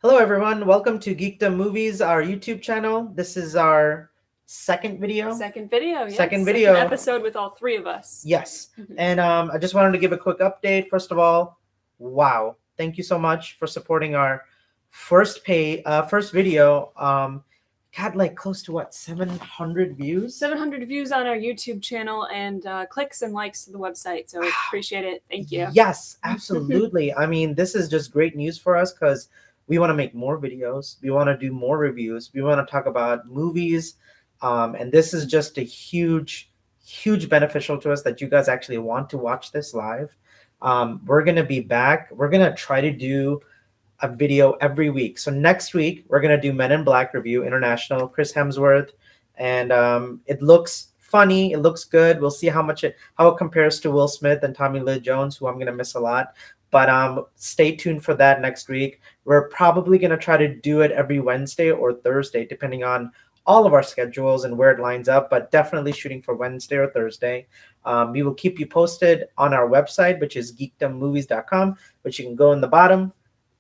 Hello, everyone. Welcome to Geekdom Movies, our YouTube channel. This is our second video. Second video, yes. Second video. Second episode with all three of us. Yes. And I just wanted to give a quick update. First of all, wow. Thank you so much for supporting our first video. Got like close to 700 views? 700 views on our YouTube channel and clicks and likes to the website. So appreciate it. Thank you. Yes, absolutely. I mean, this is just great news for us because we want to make more videos. We want to do more reviews. We want to talk about movies. And this is just a huge beneficial to us that you guys actually want to watch this live. We're going to be back. We're going to try to do a video every week. So next week, we're going to do Men in Black review, International, Chris Hemsworth. And it looks funny. It looks good. We'll see how it compares to Will Smith and Tommy Lee Jones, who I'm going to miss a lot. But stay tuned for that next week. We're probably going to try to do it every Wednesday or Thursday, depending on all of our schedules and where it lines up, but definitely shooting for Wednesday or Thursday. We will keep you posted on our website, which is GeekdomMOVIES.com, which you can go in the bottom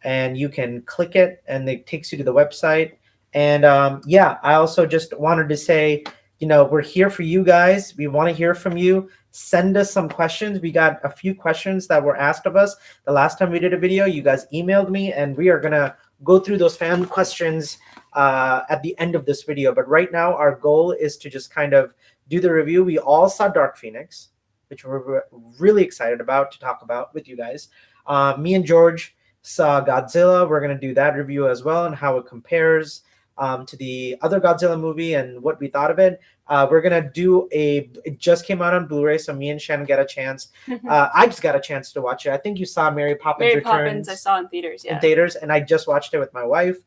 and you can click it and it takes you to the website. And I also just wanted to say, we're here for you guys. We want to hear from you. Send us some questions. We got a few questions that were asked of us the last time we did a video. You guys emailed me, and we are going to go through those fan questions at the end of this video. But right now, our goal is to just kind of do the review. We all saw Dark Phoenix, which we're really excited about to talk about with you guys. Me and George saw Godzilla. We're going to do that review as well and how it compares to the other Godzilla movie and what we thought of it. We're going to do it just came out on Blu-ray, so me and Shannon get a chance. I just got a chance to watch it. I think you saw Mary Poppins Returns. Poppins I saw in theaters, yeah. In theaters, and I just watched it with my wife.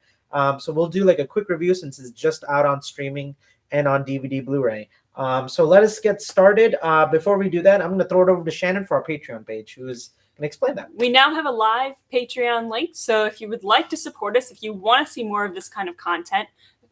So we'll do like a quick review since it's just out on streaming and on DVD Blu-ray. So let us get started. Before we do that, I'm going to throw it over to Shannon for our Patreon page, who is going to explain that. We now have a live Patreon link, so if you would like to support us, if you want to see more of this kind of content,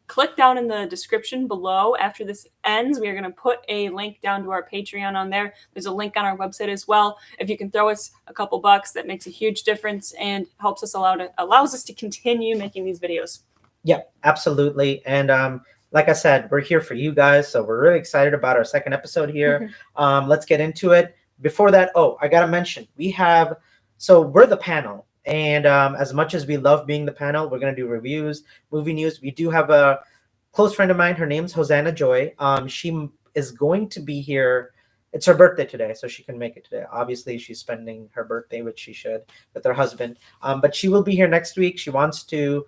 click down in the description below. After this ends, we are going to put a link down to our Patreon on there. There's a link on our website as well. If you can throw us a couple bucks, that makes a huge difference and helps us allows us to continue making these videos. Yeah, absolutely. And like I said, we're here for you guys, so we're really excited about our second episode here. Let's get into it. Before that, I got to mention, we're the panel. And as much as we love being the panel, we're going to do reviews, movie news. We do have a close friend of mine. Her name's Hosanna Joy. She is going to be here. It's her birthday today, so she can make it today. Obviously, she's spending her birthday, which she should, with her husband. But she will be here next week. She wants to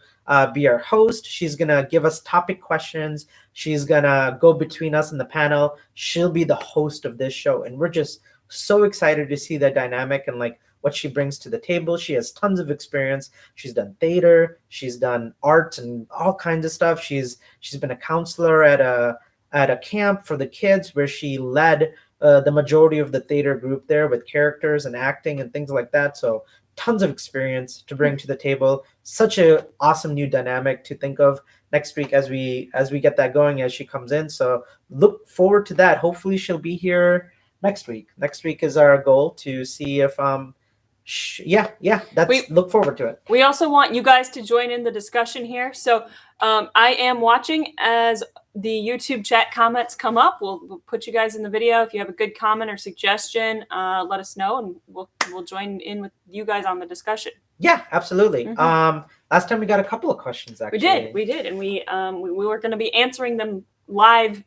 be our host. She's going to give us topic questions. She's going to go between us and the panel. She'll be the host of this show. And we're just so excited to see that dynamic and like what she brings to the table. She has tons of experience. She's done theater, she's done art and all kinds of stuff. She's been a counselor at a camp for the kids where she led the majority of the theater group there with characters and acting and things like that. So tons of experience to bring to the table. Such a awesome new dynamic to think of next week as we get that going as she comes in. So look forward to that. Hopefully she'll be here next week. Next week is our goal to see if look forward to it. We also want you guys to join in the discussion here. So I am watching as the YouTube chat comments come up. We'll put you guys in the video. If you have a good comment or suggestion, let us know, and we'll join in with you guys on the discussion. Yeah, absolutely. Last time we got a couple of questions, actually. We did, and we were going to be answering them live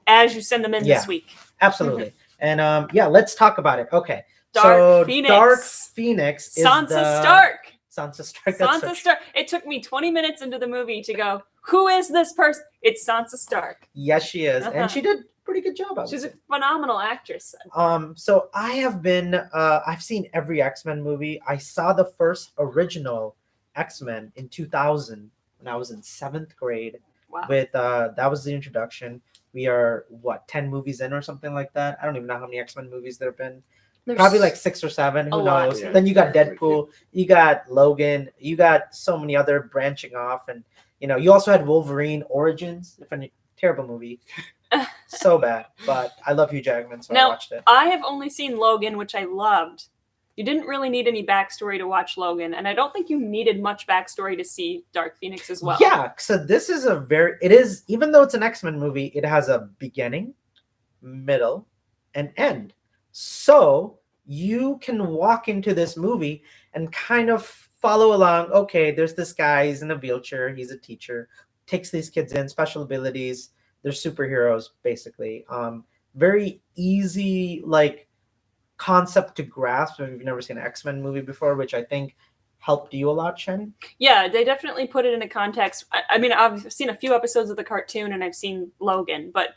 as you send them in this week. Absolutely. And let's talk about it. Okay. Dark Phoenix. Dark Phoenix is Sansa Stark. Sansa Stark. Sansa Stark. It took me 20 minutes into the movie to go, who is this person? It's Sansa Stark. Yes, she is. And she did a pretty good job. She's a phenomenal actress. So I have been, I've seen every X-Men movie. I saw the first original X-Men in 2000 when I was in 7th grade. Wow. With that was the introduction. We are 10 movies in or something like that. I don't even know how many X-Men movies there have been. There's probably like 6 or 7. Who knows? Yeah. Then you got Deadpool, you got Logan, you got so many other branching off, and you also had Wolverine Origins. Terrible movie, so bad. But I love Hugh Jackman, so I watched it. I have only seen Logan, which I loved, You didn't really need any backstory to watch Logan, and I don't think you needed much backstory to see Dark Phoenix as well. Yeah, so this is it is, even though it's an X-Men movie, it has a beginning, middle, and end. So you can walk into this movie and kind of follow along. Okay, there's this guy, he's in a wheelchair, he's a teacher, takes these kids in, special abilities, they're superheroes, basically. Very easy, like, concept to grasp if you've never seen an X-Men movie before, which I think helped you a lot, Shannon. Yeah, they definitely put it into context. I mean, I've seen a few episodes of the cartoon and I've seen Logan, but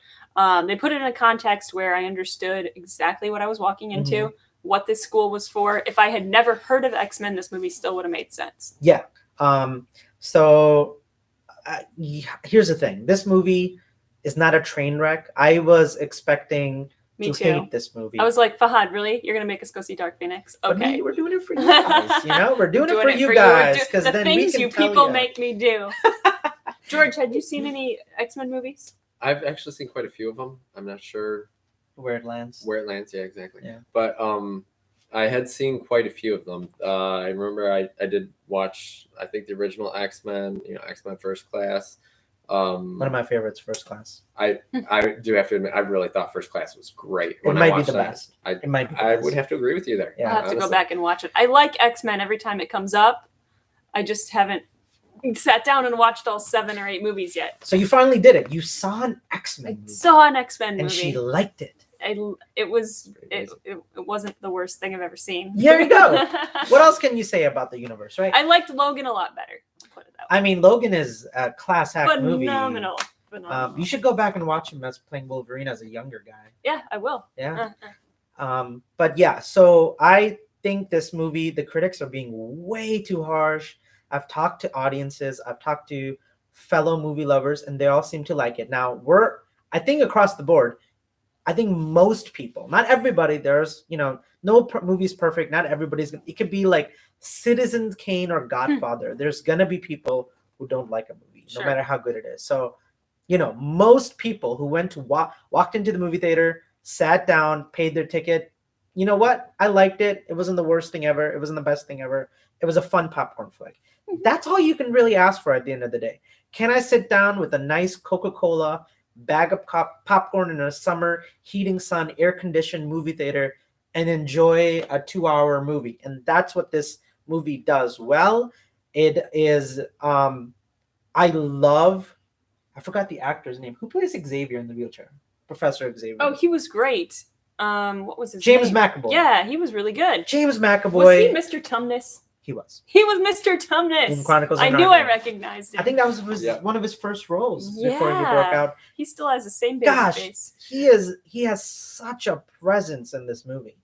they put it in a context where I understood exactly what I was walking into, what this school was for. If I had never heard of X-Men, this movie still would have made sense. Yeah. So here's the thing. This movie is not a train wreck. I was expecting to hate this movie. I was like, Fahad, really? You're going to make us go see Dark Phoenix? Okay. But we're doing it for you guys, you know? We're doing it for you guys. Because the then things we can you tell people you. make me do. George, had you seen any X-Men movies? I've actually seen quite a few of them. I'm not sure where it lands. Yeah, exactly. Yeah. But I had seen quite a few of them. I remember I did watch, I think, the original X-Men, X-Men First Class. One of my favorites, First Class. I do have to admit, I really thought First Class was great. It might be the best. It might be the best. I would have to agree with you there. Yeah, I'll have to go back and watch it. I like X-Men every time it comes up. I just haven't sat down and watched all 7 or 8 movies yet. So you finally did it. You saw an X-Men movie. Saw an X-Men movie. And she liked it. It wasn't the worst thing I've ever seen. There you go. What else can you say about the universe, right? I liked Logan a lot better. Put it that way. I mean, Logan is a class act movie. Phenomenal. You should go back and watch him as playing Wolverine as a younger guy. Yeah, I will. Yeah. But yeah, so I think this movie, the critics are being way too harsh. I've talked to audiences, I've talked to fellow movie lovers, and they all seem to like it. Now, I think across the board, I think most people, not everybody, there's, no movie's perfect. Not everybody's it could be like Citizen Kane or Godfather. There's going to be people who don't like a movie, no matter how good it is. So, most people who went to walked into the movie theater, sat down, paid their ticket. You know what? I liked it. It wasn't the worst thing ever. It wasn't the best thing ever. It was a fun popcorn flick. That's all you can really ask for at the end of the day. Can I sit down with a nice Coca-Cola, bag of popcorn in a summer heating sun, air-conditioned movie theater and enjoy a 2-hour movie? And that's what this movie does well. It is, I forgot the actor's name. Who plays Xavier in the wheelchair? Professor Xavier. Oh, he was great. What was his name? James name? McAvoy. Yeah, he was really good. James McAvoy. Was he Mr. Tumnus? He was. He was Mr. Tumnus. In Chronicles of I Narnia. knew I recognized him. I think that was one of his first roles before he broke out. He still has the same baby face. He has such a presence in this movie.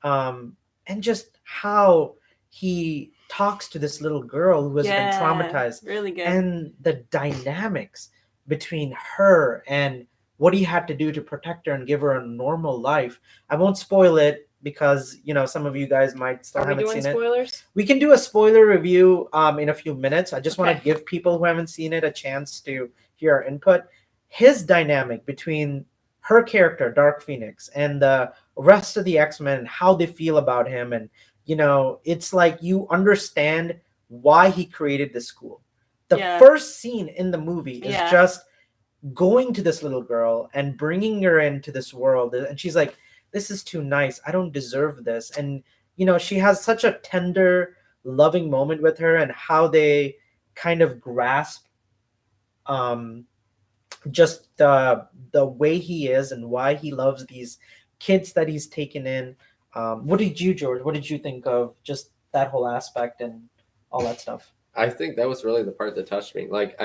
And just how he talks to this little girl who has been traumatized. Really good. And the dynamics between her and what he had to do to protect her and give her a normal life. I won't spoil it because, some of you guys might still haven't seen spoilers? It. We can do a spoiler review in a few minutes. I just want to give people who haven't seen it a chance to hear our input. His dynamic between her character, Dark Phoenix, and the rest of the X-Men, how they feel about him. And, it's like you understand why he created the school. The first scene in the movie is just going to this little girl and bringing her into this world. And she's like, this is too nice. I don't deserve this. And, she has such a tender, loving moment with her and how they kind of grasp just the way he is and why he loves these kids that he's taken in. What did you, George? What did you think of just that whole aspect and all that stuff? I think that was really the part that touched me. Like,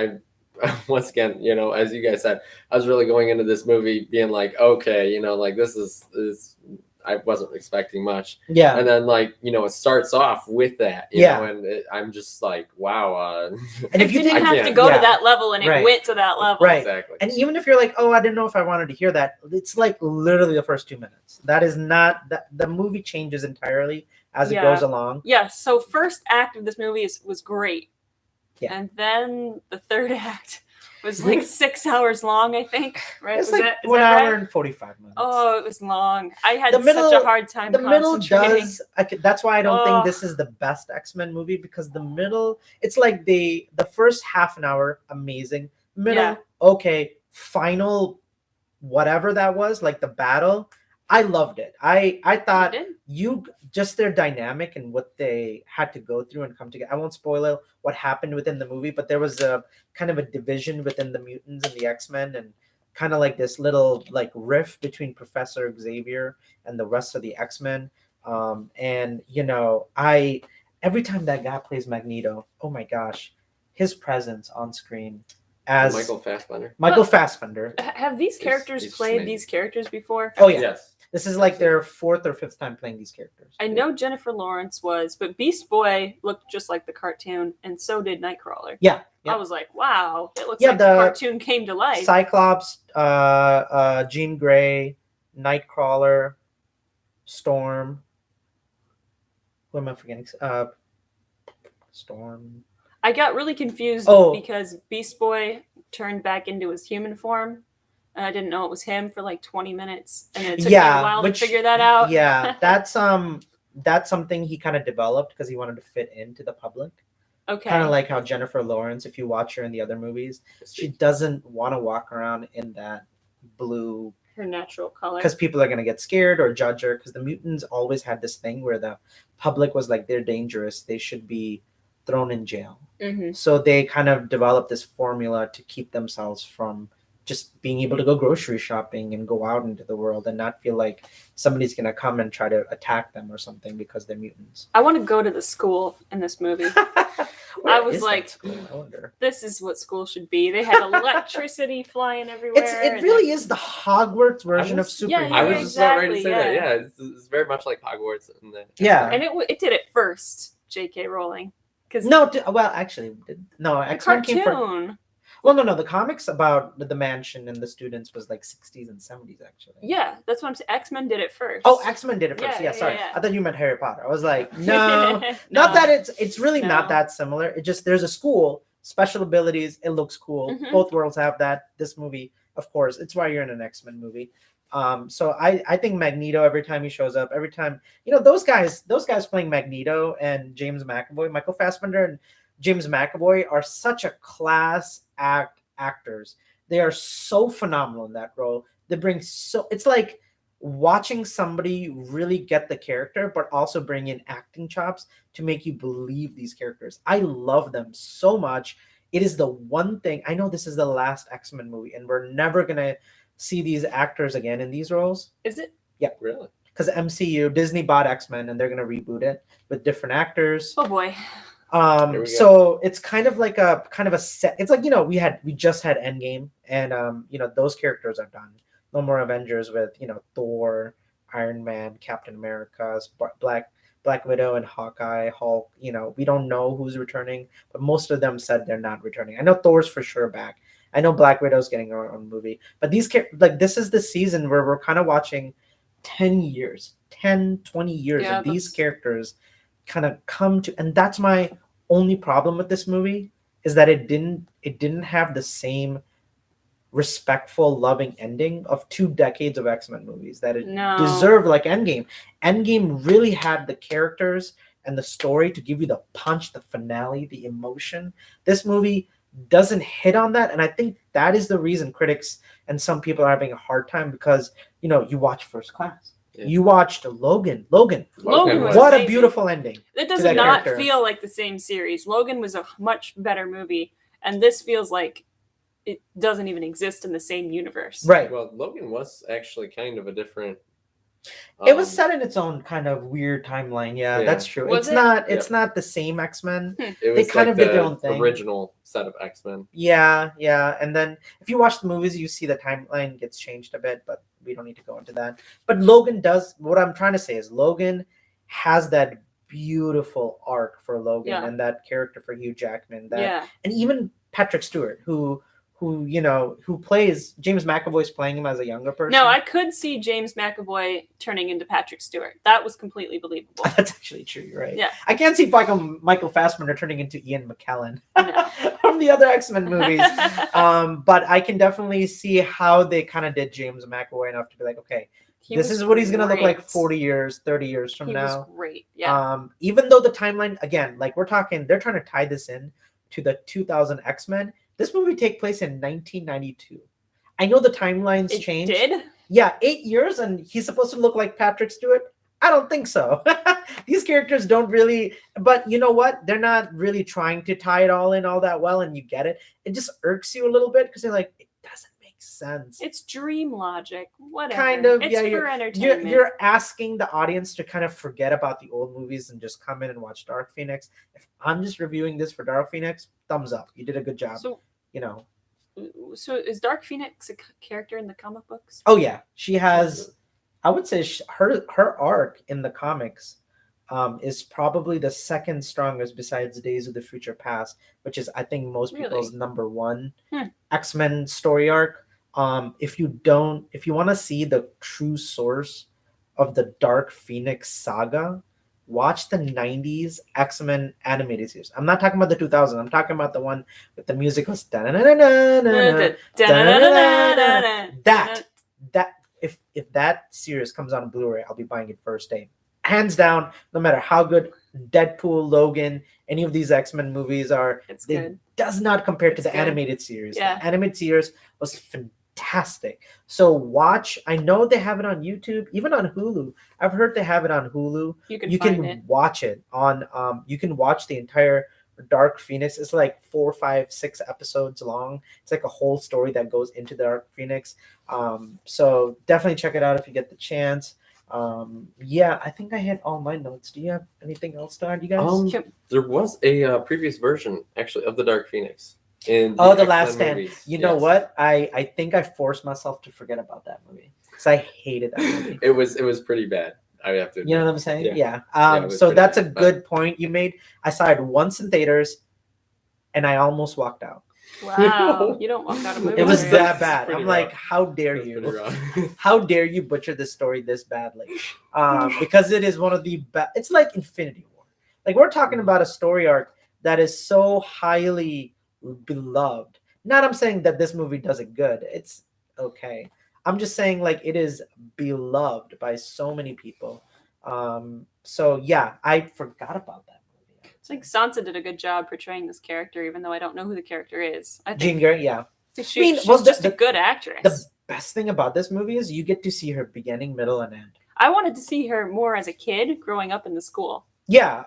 once again, as you guys said, I was really going into this movie being like, okay, like this is I wasn't expecting much. Yeah. And then it starts off with that, you know, and I'm just like, wow. And if you didn't have to go to that level and it went to that level. Right. Exactly. And even if you're like, oh, I didn't know if I wanted to hear that. It's like literally the first 2 minutes. That is not that the movie changes entirely as it goes along. Yes. So first act of this movie was great. Yeah. And then the third act It was like 6 hours long, I think. Right? It's Was like that, is 1 that hour right? and 45 minutes. Oh, it was long. I had The middle- such a hard time the middle concentrating. does. That's why I don't think Oh. this is the best X-Men movie, because the middle, it's like the first half an hour amazing, middle Yeah. okay, final whatever that was, like the battle, I loved it. I thought You did? just their dynamic and what they had to go through and come together. I won't spoil it what happened within the movie, but there was a kind of a division within the mutants and the X-Men, and kind of like this little like rift between Professor Xavier and the rest of the X-Men. And I every time that guy plays Magneto, oh my gosh, his presence on screen as Michael Fassbender. Michael Fassbender. Have these characters he's played amazing. these characters before? Oh yeah. Yes. This is like their 4th or 5th time playing these characters. I know Jennifer Lawrence was, but Beast Boy looked just like the cartoon, and so did Nightcrawler. Yeah. I was like, wow, it looks Yeah, like the the cartoon came to life. Cyclops, Jean Grey, Nightcrawler, Storm. Who am I forgetting? Storm. I got really confused Oh. because Beast Boy turned back into his human form. And I didn't know it was him for like 20 minutes. And it took me a while to figure that out. Yeah, that's something he kind of developed because he wanted to fit into the public. Okay. Kind of like how Jennifer Lawrence, if you watch her in the other movies, she doesn't want to walk around in that blue Her natural color. because people are going to get scared or judge her, because the mutants always had this thing where the public was like, they're dangerous, they should be thrown in jail. Mm-hmm. So they kind of developed this formula to keep themselves from just being able to go grocery shopping and go out into the world and not feel like somebody's going to come and try to attack them or something because they're mutants. I want to go to the school in this movie. Where I was is that like, school? I wonder. this is what school should be. They had electricity flying everywhere. It really is the Hogwarts version of superheroes. Yeah, I was just about ready to say exactly, that. Yeah, it's very much like Hogwarts. In the Yeah. And it did it first, J.K. Rowling. Because Actually, no, the X-Men came first. cartoon. Well, no, the comics about the mansion and the students was like 60s and 70s, actually. Yeah, that's what I'm saying. X-Men did it first. Oh, X-Men did it first. Yeah, Yeah, yeah, sorry. yeah. I thought you meant Harry Potter. I was like, no, No. not that it's really No. not that similar. It just, there's a school, special abilities, it looks cool. Mhm. Both worlds have that. This movie, of course, it's why you're in an X-Men movie. So I think Magneto, every time he shows up, every time, those guys playing Magneto and James McAvoy, Michael Fassbender and James McAvoy are such a class actors. They are so phenomenal in that role. They bring it's like watching somebody really get the character, but also bring in acting chops to make you believe these characters. I love them so much. It is the one thing, I know this is the last X-Men movie, and we're never gonna see these actors again in these roles. Is it? Really? Because MCU, Disney bought X-Men, and they're gonna reboot it with different actors. Oh boy. Here we go. So it's kind of like a set. It's like, we just had Endgame, and those characters are done. No more Avengers with Thor, Iron Man, Captain America, Black Widow, and Hawkeye, Hulk. We don't know who's returning, but most of them said they're not returning. I know Thor's for sure back. I know Black Widow's getting her own movie, but this is the season where we're kind of watching 10 years, 10, 20 years of these characters kind of come to, and that's my only problem with this movie, is that it didn't have the same respectful, loving ending of 2 decades of X-Men movies that it deserved, like Endgame. Endgame really had the characters and the story to give you the punch, the finale, the emotion. This movie doesn't hit on that, and I think that is the reason critics and some people are having a hard time, because you watch First Class. Yeah. You watched Logan. Logan was what amazing. A beautiful ending. It does not feel like the same series. Logan was a much better movie, and this feels like it doesn't even exist in the same universe. Right. Well, Logan was actually kind of a different. It was set in its own kind of weird timeline. Yeah. That's true. Was it's not the same X-Men. It was they kind like of did their own thing. Original set of X-Men. Yeah. And then if you watch the movies, you see the timeline gets changed a bit, but we don't need to go into that. But Logan does, what I'm trying to say is Logan has that beautiful arc for Logan and that character for Hugh Jackman. And even Patrick Stewart, who plays James McAvoy's playing him as a younger person. No, I could see James McAvoy turning into Patrick Stewart. That was completely believable. That's actually true. You're right. Yeah. I can't see Michael Fassbender turning into Ian McKellen. No. I'm the other X-Men movies. But I can definitely see how they kind of did James McAvoy enough to be like, okay, this is what he's gonna look like 40 years, 30 years from he now. was great. Yeah. Even though the timeline, again, like we're talking, they're trying to tie this in to the 2000 X-Men. This movie take place in 1992. I know the timelines It changed. did? Yeah, 8 years, and he's supposed to look like Patrick Stewart. I don't think so. These characters don't really, but you know what? They're not really trying to tie it all in all that well, and you get it. It just irks you a little bit because you're like, it doesn't make sense. It's dream logic. Whatever. Kind of, It's yeah. for entertainment. You're asking the audience to kind of forget about the old movies and just come in and watch Dark Phoenix. If I'm just reviewing this for Dark Phoenix, thumbs up. You did a good job. So is Dark Phoenix a character in the comic books? Oh yeah, she has. I would say her arc in the comics is probably the second strongest besides Days of the Future Past, which is I think most people's number one X-Men story arc. If you want to see the true source of the Dark Phoenix saga, watch the 90s X-Men animated series. I'm not talking about the 2000s. I'm talking about the one with the music was that if that series comes on Blu-ray, I'll be buying it first day. Hands down, no matter how good Deadpool, Logan, any of these X-Men movies are, it does not compare to the animated series. Yeah. The animated series was fantastic. So watch. I know they have it on YouTube, even on Hulu. I've heard they have it on Hulu. You can watch it on. You can watch the entire Dark Phoenix. It's like 4, 5, 6 episodes long. It's like a whole story that goes into Dark Phoenix. So definitely check it out if you get the chance. Yeah, I think I hit all my notes. Do you have anything else to add, you guys? There was a previous version actually of the Dark Phoenix. In the Last Stand. You know what? I think I forced myself to forget about that movie because I hated that movie. It was pretty bad. I have to admit. You know what I'm saying? Yeah. So that's a good point you made. I saw it once in theaters, and I almost walked out. Wow, you don't walk out of movies. It was that That's bad. I'm like, how dare you? How dare you butcher this story this badly? Because it is one of the best. It's like Infinity War. Like we're talking about a story arc that is so highly beloved. Not I'm saying that this movie does it good. It's okay. I'm just saying like it is beloved by so many people. So yeah, I forgot about that. I think Sansa did a good job portraying this character, even though I don't know who the character is. I think Jean Grey, yeah. She's just a good actress. The best thing about this movie is you get to see her beginning, middle, and end. I wanted to see her more as a kid growing up in the school. Yeah,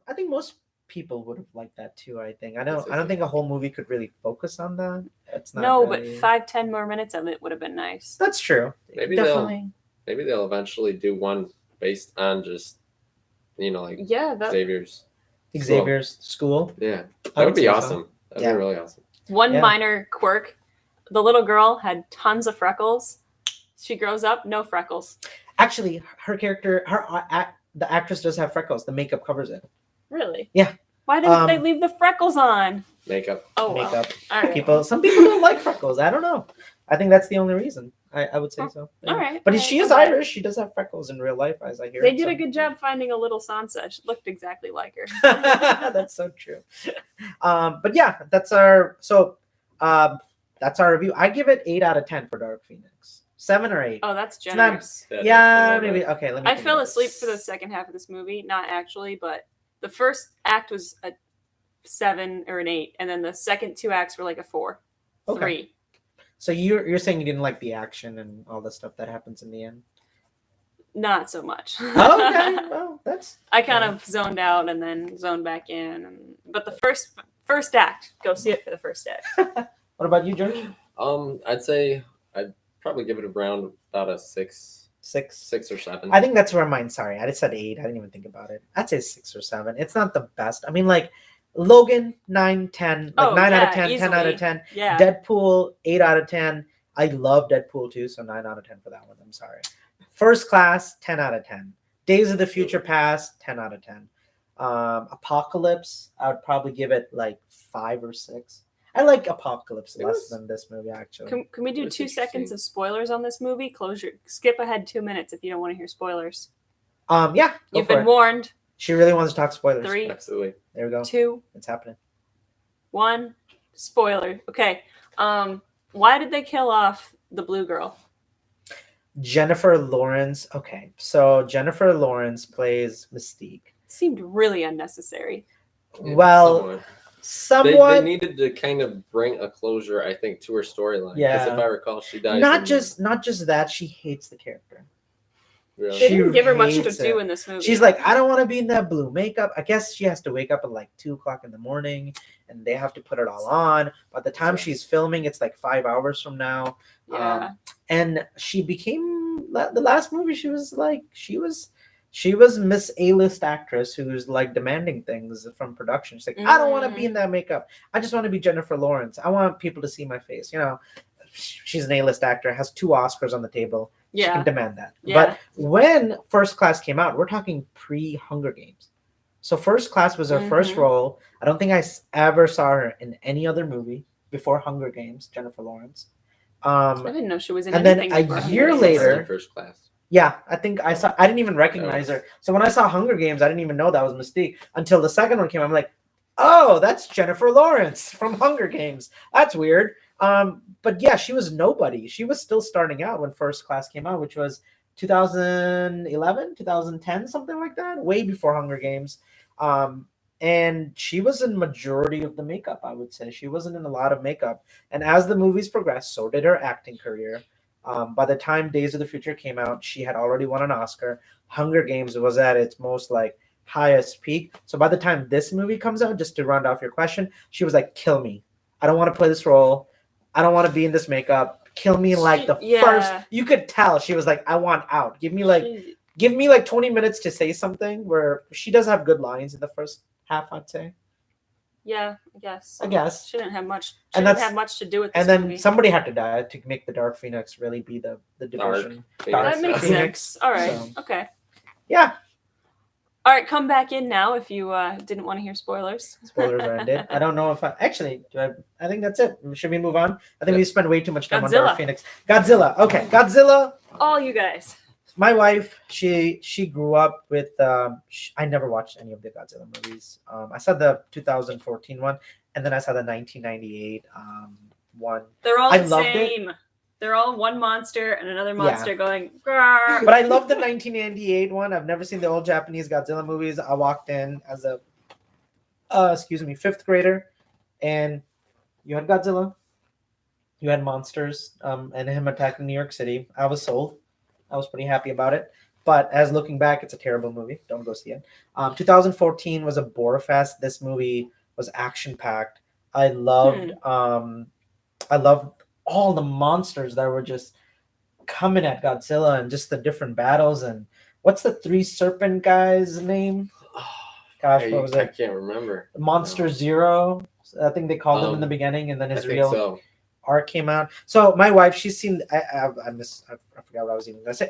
I think most people would have liked that too. I think I don't think a whole movie could really focus on that. It's not but 5-10 more minutes of it would have been nice. That's true. Maybe they'll eventually do one based on just Xavier's school. Yeah, that would be awesome. That'd be really awesome. One minor quirk: the little girl had tons of freckles. She grows up, no freckles. Actually, her character, the actress does have freckles. The makeup covers it. Really? Yeah. Why didn't they leave the freckles on? Makeup. Oh, makeup. All right. Some people don't like freckles. I don't know. I think that's the only reason. I would say so. Yeah. All right. But she is Irish. She does have freckles in real life, as I hear. They did a good job finding a little Sansa. She looked exactly like her. That's so true. But yeah, that's our review. I give it 8 out of 10 for Dark Phoenix. 7 or 8. Oh, that's generous. Maybe. Okay, let me. I fell asleep for the second half of this movie. Not actually, but the first act was a 7 or an 8, and then the second 2 acts were like a 4, 3. So you're saying you didn't like the action and all the stuff that happens in the end? Not so much. Okay, well that's. I kind of zoned out and then zoned back in, but the first act, go see it for the first act. What about you, George? I'd say I'd probably give it around about a 6. 6 or 7. I think that's where mine. Sorry, I just said 8. I didn't even think about it. I'd say 6 or 7. It's not the best. I mean, like Logan 9, 10, like 9 out of 10, easily. 10 out of 10. Yeah. Deadpool 8 out of 10. I love Deadpool too, so 9 out of 10 for that one. I'm sorry. First Class 10 out of 10. Days of the Future Past 10 out of 10. Apocalypse I would probably give it like 5 or 6. I like Apocalypse less than this movie, actually. Can we do 2 seconds of spoilers on this movie? Skip ahead 2 minutes if you don't want to hear spoilers. Yeah. You've been warned. She really wants to talk spoilers. 3. Absolutely. There we go. 2. It's happening. 1. Spoiler. Okay. Why did they kill off the blue girl? Jennifer Lawrence. Okay, so Jennifer Lawrence plays Mystique. Seemed really unnecessary. Well, somewhat. They needed to kind of bring a closure, I think, to her storyline. Yeah. Because if I recall, she dies. Not just that, she hates the character. Really? They She didn't give her much to hates do it. in this movie. She's like, I don't want to be in that blue makeup. I guess she has to wake up at like 2:00 in the morning, and they have to put it all on. By the time she's filming, it's like 5 hours from now. Yeah. And she became the last movie. She was Miss A-list actress who's like demanding things from production. She's like, I don't want to be in that makeup. I just want to be Jennifer Lawrence. I want people to see my face. You know, she's an A-list actor, has 2 Oscars on the table. She can demand that. Yeah. But when First Class came out, we're talking pre-Hunger Games. So First Class was her first role. I don't think I ever saw her in any other movie before Hunger Games, Jennifer Lawrence. I didn't know she was in and anything. then a year later, First Class. Yeah, I think I didn't even recognize her. So when I saw Hunger Games, I didn't even know that was Mystique until the second one came. I'm like, oh, that's Jennifer Lawrence from Hunger Games. That's weird. But yeah, she was nobody. She was still starting out when First Class came out, which was 2011, 2010, something like that, way before Hunger Games. And she was in majority of the makeup, I would say. She wasn't in a lot of makeup. And as the movies progressed, so did her acting career. By the time Days of the Future came out, she had already won an Oscar. Hunger Games was at its most like highest peak. So by the time this movie comes out, just to round off your question, she was like, kill me. I don't want to play this role. I don't want to be in this makeup. Kill me in like the first. You could tell she was like, I want out. Give me like 20 minutes to say something, where she does have good lines in the first half, I'd say. Yeah, I guess. She didn't have much. She didn't have much to do with this And then movie. somebody had to die to make the Dark Phoenix really be the division. That makes sense. All right. So, okay. Yeah. All right, come back in now if you didn't want to hear spoilers. Spoilers are ended. I don't know if I think that's it. Should we move on? I think we spent way too much time on Dark Phoenix. Godzilla. Okay, Godzilla. All you guys. My wife, she grew up with. I never watched any of the Godzilla movies. I saw the 2014 one, and then I saw the 1998 one. They're all the same. They're all one monster and another monster going. Grrr. But I love the 1998 one. I've never seen the old Japanese Godzilla movies. I walked in as a, 5th grader, and you had Godzilla, you had monsters, and him attacking New York City. I was sold. I was pretty happy about it. But as looking back, it's a terrible movie. Don't go see it. 2014 was a bore fest. This movie was action packed. I loved all the monsters that were just coming at Godzilla and just the different battles. And what's the 3 serpent guy's name? Gosh, what was it? I can't remember. Monster Zero. I think they called him in the beginning, and then his real arc came out. So my wife, she's seen. I forgot what I was even going to say.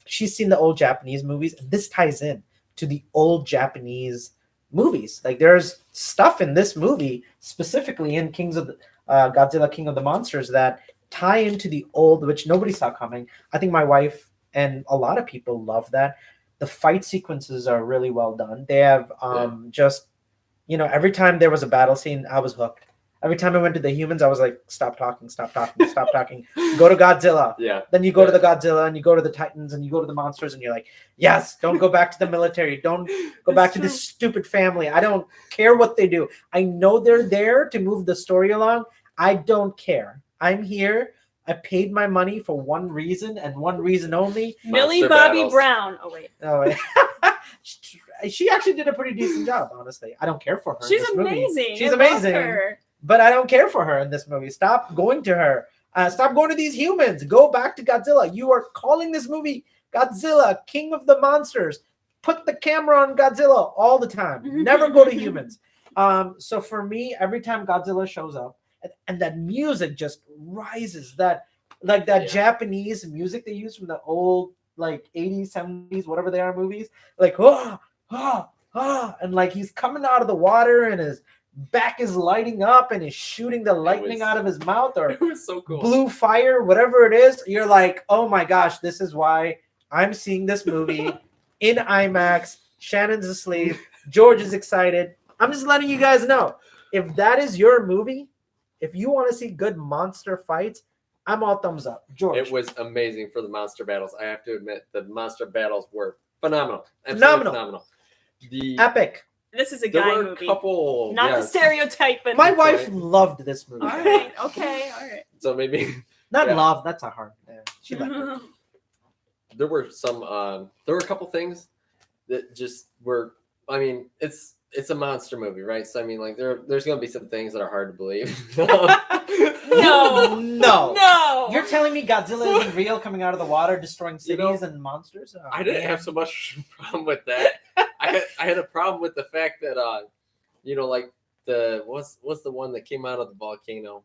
She's seen the old Japanese movies. And this ties in to the old Japanese movies. Like there's stuff in this movie, specifically in Godzilla King of the Monsters, that tie into the old, which nobody saw coming. I think my wife and a lot of people love that. The fight sequences are really well done. They have just, every time there was a battle scene, I was hooked. Every time I went to the humans, I was like, stop talking. Go to Godzilla. Yeah. Then you go to the Godzilla, and you go to the Titans, and you go to the monsters, and you're like, yes, don't go back to the military. Don't go back to this stupid family. I don't care what they do. I know they're there to move the story along. I don't care. I'm here. I paid my money for one reason and one reason only. Millie Bobby Brown. Oh, wait. She actually did a pretty decent job, honestly. I don't care for her. She's amazing. She's amazing. But I don't care for her in this movie. Stop going to her. Stop going to these humans. Go back to Godzilla. You are calling this movie Godzilla, King of the Monsters. Put the camera on Godzilla all the time. Never go to humans. So for me, every time Godzilla shows up, and that music just rises, that Japanese music they use from the old 80s, 70s, whatever they are movies, and he's coming out of the water and his back is lighting up and he's shooting the lightning out of his mouth, or it was so cool. Blue fire, whatever it is. You're like, oh my gosh, this is why I'm seeing this movie in IMAX. Shannon's asleep. George is excited. I'm just letting you guys know. if that is your movie, if you want to see good monster fights, I'm all thumbs up. George. It was amazing for the monster battles. I have to admit, the monster battles were phenomenal. Phenomenal. The epic. This is a there guy were movie. a couple, Not yeah, the stereotype, but My wife point. loved this movie. all right, okay, all right. So maybe Not yeah. love, that's a hard. Yeah, she liked it. there were a couple things that just were. I mean, it's a monster movie, right? So I mean, like there's gonna be some things that are hard to believe. No. No. You're telling me Godzilla isn't real, coming out of the water, destroying cities and monsters? Oh, I didn't man. have so much problem with that. I had a problem with the fact that like the what's the one that came out of the volcano?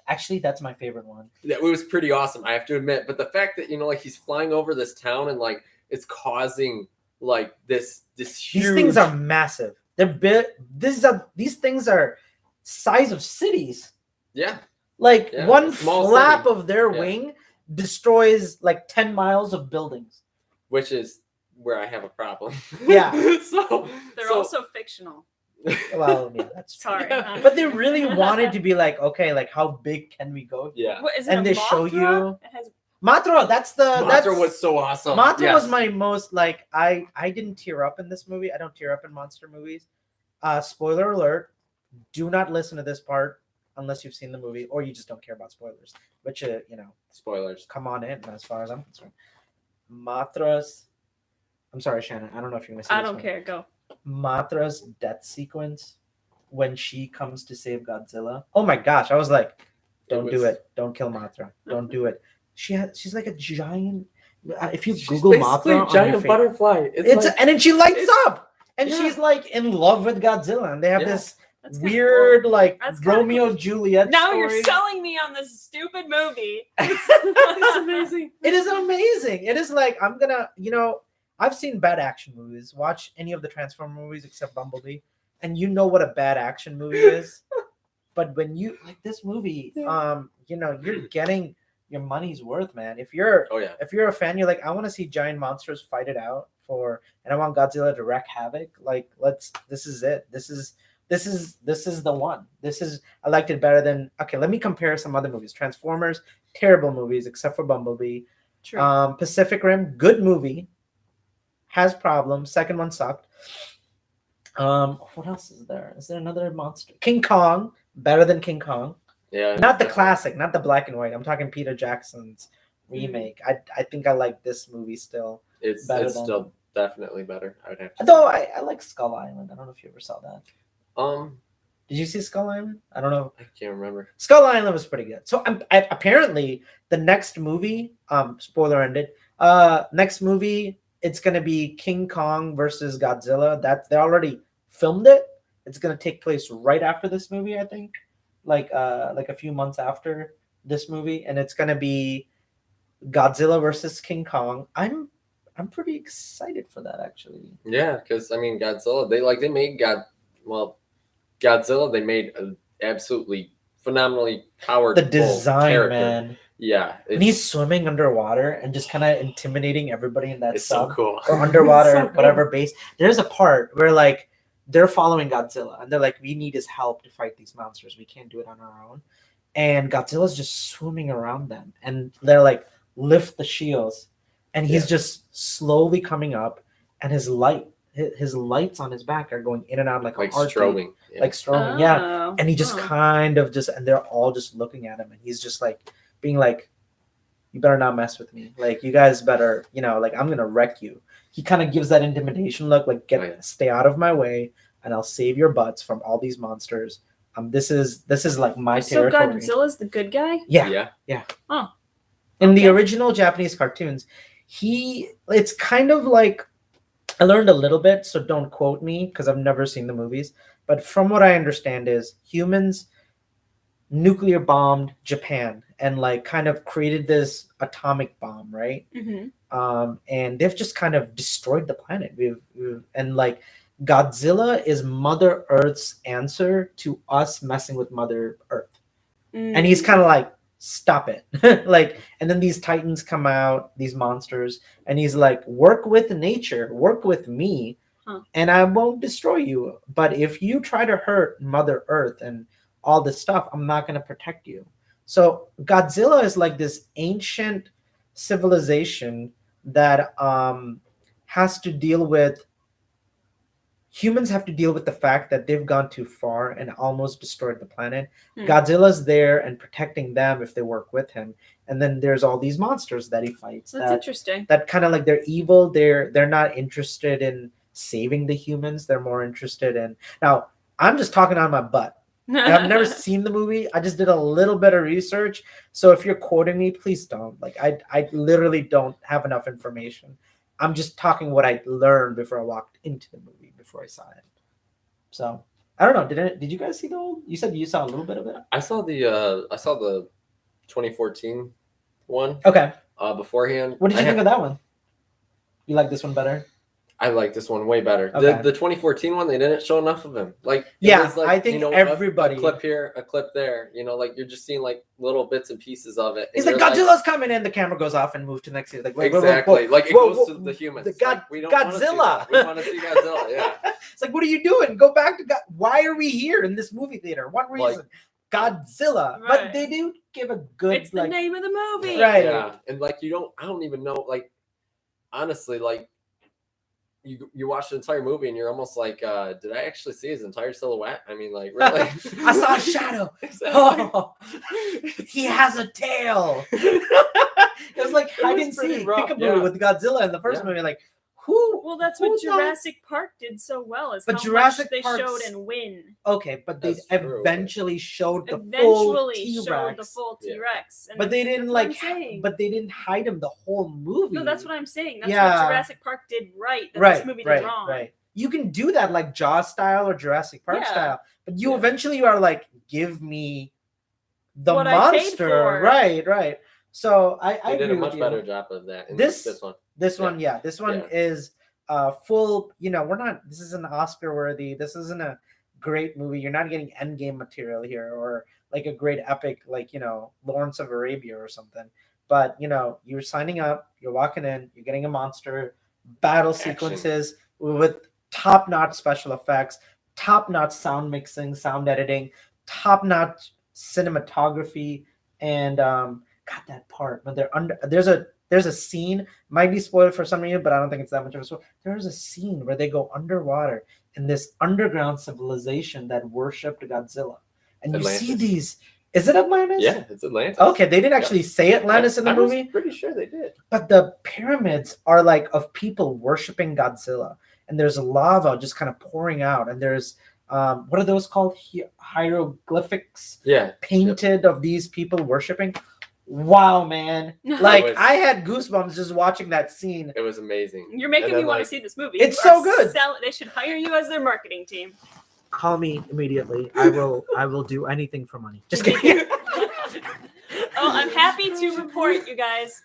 Actually, that's my favorite one. That was pretty awesome, I have to admit. But the fact that like he's flying over this town and like it's causing like this huge. These things are massive. They're big. These things are size of cities. Yeah. Like Yeah, one a small flap city. of their Yeah. wing destroys like 10 miles of buildings. Which is where I have a problem. Yeah. They're also fictional. Well, yeah, that's true. Sorry. But they really wanted to be like, okay, like how big can we go? Yeah. What, is it And a they show Mothra? you- It has Mothra, that's Mothra was so awesome. Mothra Yes. was my most like I didn't tear up in this movie. I don't tear up in monster movies. Spoiler alert, do not listen to this part unless you've seen the movie or you just don't care about spoilers. Which Spoilers. come on in as far as I'm concerned. Mothra's I'm sorry, Shannon. I don't know if you're gonna see I this don't one. care. Go. Mothra's death sequence when she comes to save Godzilla. Oh my gosh, I was like, don't do it. Don't kill Mothra. Don't do it. She's like a giant. If you She's Google basically Mothra, a on giant your face, butterfly. it's like, and then she lights it's- up, and yeah. she's like in love with Godzilla, and they have Yeah. this That's kinda weird cool. like That's kinda Romeo cool. Juliet. Now story. you're selling me on this stupid movie. it's amazing. It is amazing. It is like I'm gonna, I've seen bad action movies. Watch any of the Transformer movies except Bumblebee, and you know what a bad action movie is. But when you like this movie, you're getting your money's worth, man. If you're Oh yeah. a fan, you're like, I want to see giant monsters fight it out and I want Godzilla to wreak havoc. Like, this is it. This is the one. I liked it better than. Okay, let me compare some other movies. Transformers, terrible movies except for Bumblebee. True. Pacific Rim, good movie. Has problems. Second one sucked. What else is there? Is there another monster? King Kong, better than King Kong. Yeah. Not the classic, not the black and white. I'm talking Peter Jackson's remake. I think I like this movie still. It's better than- still definitely better. I would have to. Though I like Skull Island. I don't know if you ever saw that. say. Did you see Skull Island? I don't know. I can't remember. Skull Island was pretty good. So apparently the next movie, spoiler ended. Next movie, it's gonna be King Kong versus Godzilla. They already filmed it. It's gonna take place right after this movie, I think, like a few months after this movie, and it's gonna be Godzilla versus King Kong. I'm pretty excited for that actually. Yeah, because I mean Godzilla, they made Godzilla, they made an absolutely phenomenally powerful The design, character. man. Yeah, And he's swimming underwater and just kind of intimidating everybody in that it's so sub cool. or underwater, So cool. whatever base. There's a part where like they're following Godzilla and they're like, we need his help to fight these monsters. We can't do it on our own. And Godzilla's just swimming around them, and they're like, lift the shields, and he's just slowly coming up, and his lights on his back are going in and out like Like a heartbeat. strobing. Yeah. Like strobing, yeah. Oh. And he just kind of and they're all just looking at him, and he's just like being like, you better not mess with me. Like, you guys better, like, I'm going to wreck you. He kind of gives that intimidation look, like, stay out of my way, and I'll save your butts from all these monsters. This is like my So territory. Godzilla's the good guy? Yeah. Yeah. Oh. In the Okay. original Japanese cartoons, it's kind of like, I learned a little bit, so don't quote me because I've never seen the movies. But from what I understand is humans nuclear bombed Japan and like kind of created this atomic bomb, right? Mm-hmm. And they've just kind of destroyed the planet. And like Godzilla is Mother Earth's answer to us messing with Mother Earth. And he's kind of like, stop it. Like, and then these titans come out, these monsters, and he's like, work with nature, work with me. and I won't destroy you. But if you try to hurt Mother Earth and all this stuff, I'm not going to protect you. So Godzilla is like this ancient civilization that has to deal with humans have to deal with the fact that they've gone too far and almost destroyed the planet. Godzilla's there and protecting them if they work with him. And then there's all these monsters that he fights. That's interesting. That kind of like they're evil. They're not interested in saving the humans. They're more interested in now. I'm just talking on my butt. I've never seen the movie. I just did a little bit of research. So if you're quoting me, please don't. Like I literally don't have enough information. I'm just talking what I learned before I walked into the movie, before I saw it. So I don't know. Did you guys see the old? You said you saw a little bit of it. I saw the 2014 one. Okay. Beforehand. What did you think of that one? You like this one better? I like this one way better. Okay. The 2014 one, they didn't show enough of him. Like, yeah, was like, I think everybody a clip here, a clip there. You know, like you're just seeing like little bits and pieces of it. He's like, Godzilla's coming in. The camera goes off and moves to the next scene. Like, exactly. Like it goes to the humans. We don't Godzilla. We want to see Godzilla. Yeah. It's like, what are you doing? Go back to God. Why are we here in this movie theater? One reason. Godzilla. Right. But they do give a good. It's the name of the movie. Right. Yeah. And like I don't even know. Like, honestly, like. You watch the entire movie and you're almost like, did I actually see his entire silhouette? I mean, like, really? I saw a shadow. Exactly. Oh, he has a tail. It was like hide and seek, peekaboo with Godzilla in the first movie. Like, who? Well, that's what Jurassic Park did so well. Is but how Jurassic much they Park's, showed and win. Okay, but they eventually showed the full T-Rex. But they didn't But they didn't hide him the whole movie. No, that's what I'm saying. That's what Jurassic Park did right. This movie did wrong. Right. You can do that like Jaws style or Jurassic Park style, but you eventually are like, give me the what monster. Right. So I did a much better job of that. In this one. This one is full. You know, this isn't Oscar worthy. This isn't a great movie. You're not getting Endgame material here, or like a great epic, like, you know, Lawrence of Arabia or something. But you know, you're signing up. You're walking in. You're getting a monster. Battle sequences with top-notch special effects, top-notch sound mixing, sound editing, top-notch cinematography, and God, that part when they're under. There's a scene, might be spoiled for some of you, but I don't think it's that much of a spoiler. There's a scene where they go underwater in this underground civilization that worshipped Godzilla. And Atlantis. You see these. Is it Atlantis? Yeah, it's Atlantis. Okay, they didn't actually say Atlantis in the movie. I'm pretty sure they did. But the pyramids are like of people worshiping Godzilla. And there's lava just kind of pouring out. And there's, what are those called? Hieroglyphics? Yeah. Painted of these people worshiping. Wow, man. Like, I had goosebumps just watching that scene. It was amazing. You're making me want to see this movie. It's so good. They should hire you as their marketing team. Call me immediately. I will do anything for money. Just kidding. Oh, I'm happy to report, you guys.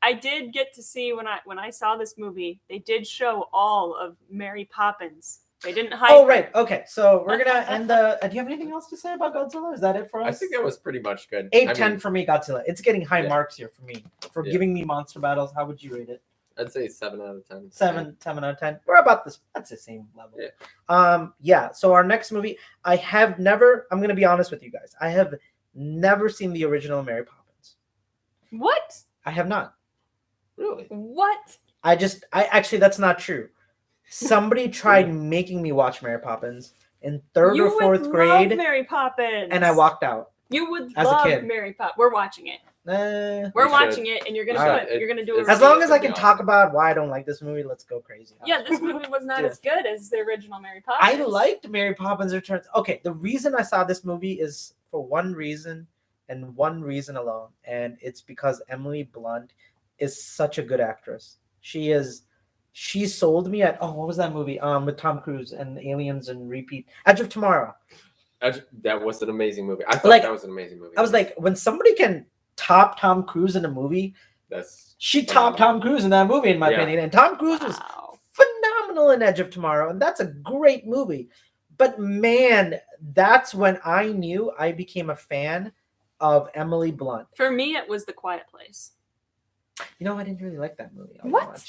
I did get to see when I saw this movie, they did show all of Mary Poppins. They didn't hide. Oh, right. Okay. So we're going to end the... do you have anything else to say about Godzilla? Is that it for us? I think that was pretty much good. 8/10 for me, Godzilla. It's getting high marks here for me. For giving me monster battles, how would you rate it? I'd say 7 out of 10. 7 out of 10. We're about this. That's the same level. Yeah. So our next movie, I'm going to be honest with you guys. I have never seen the original Mary Poppins. What? I have not. Really? What? Actually, that's not true. Somebody tried making me watch Mary Poppins in third or fourth grade. Love Mary Poppins. And I walked out. You would as love a kid. Mary Poppins. We're watching it. We're watching it, and you're gonna do it. As long as I can talk about why I don't like this movie, let's go crazy. Yeah, this movie was not as good as the original Mary Poppins. I liked Mary Poppins Returns. Okay, the reason I saw this movie is for one reason and one reason alone, and it's because Emily Blunt is such a good actress. She sold me at what was that movie? With Tom Cruise and Aliens and Repeat. Edge of Tomorrow. That was an amazing movie. I thought that was an amazing movie. I was like, when somebody can top Tom Cruise in a movie, she topped Tom Cruise in that movie, in my opinion. And Tom Cruise was phenomenal in Edge of Tomorrow, and that's a great movie. But man, that's when I knew I became a fan of Emily Blunt. For me, it was The Quiet Place. You know, I didn't really like that movie. What?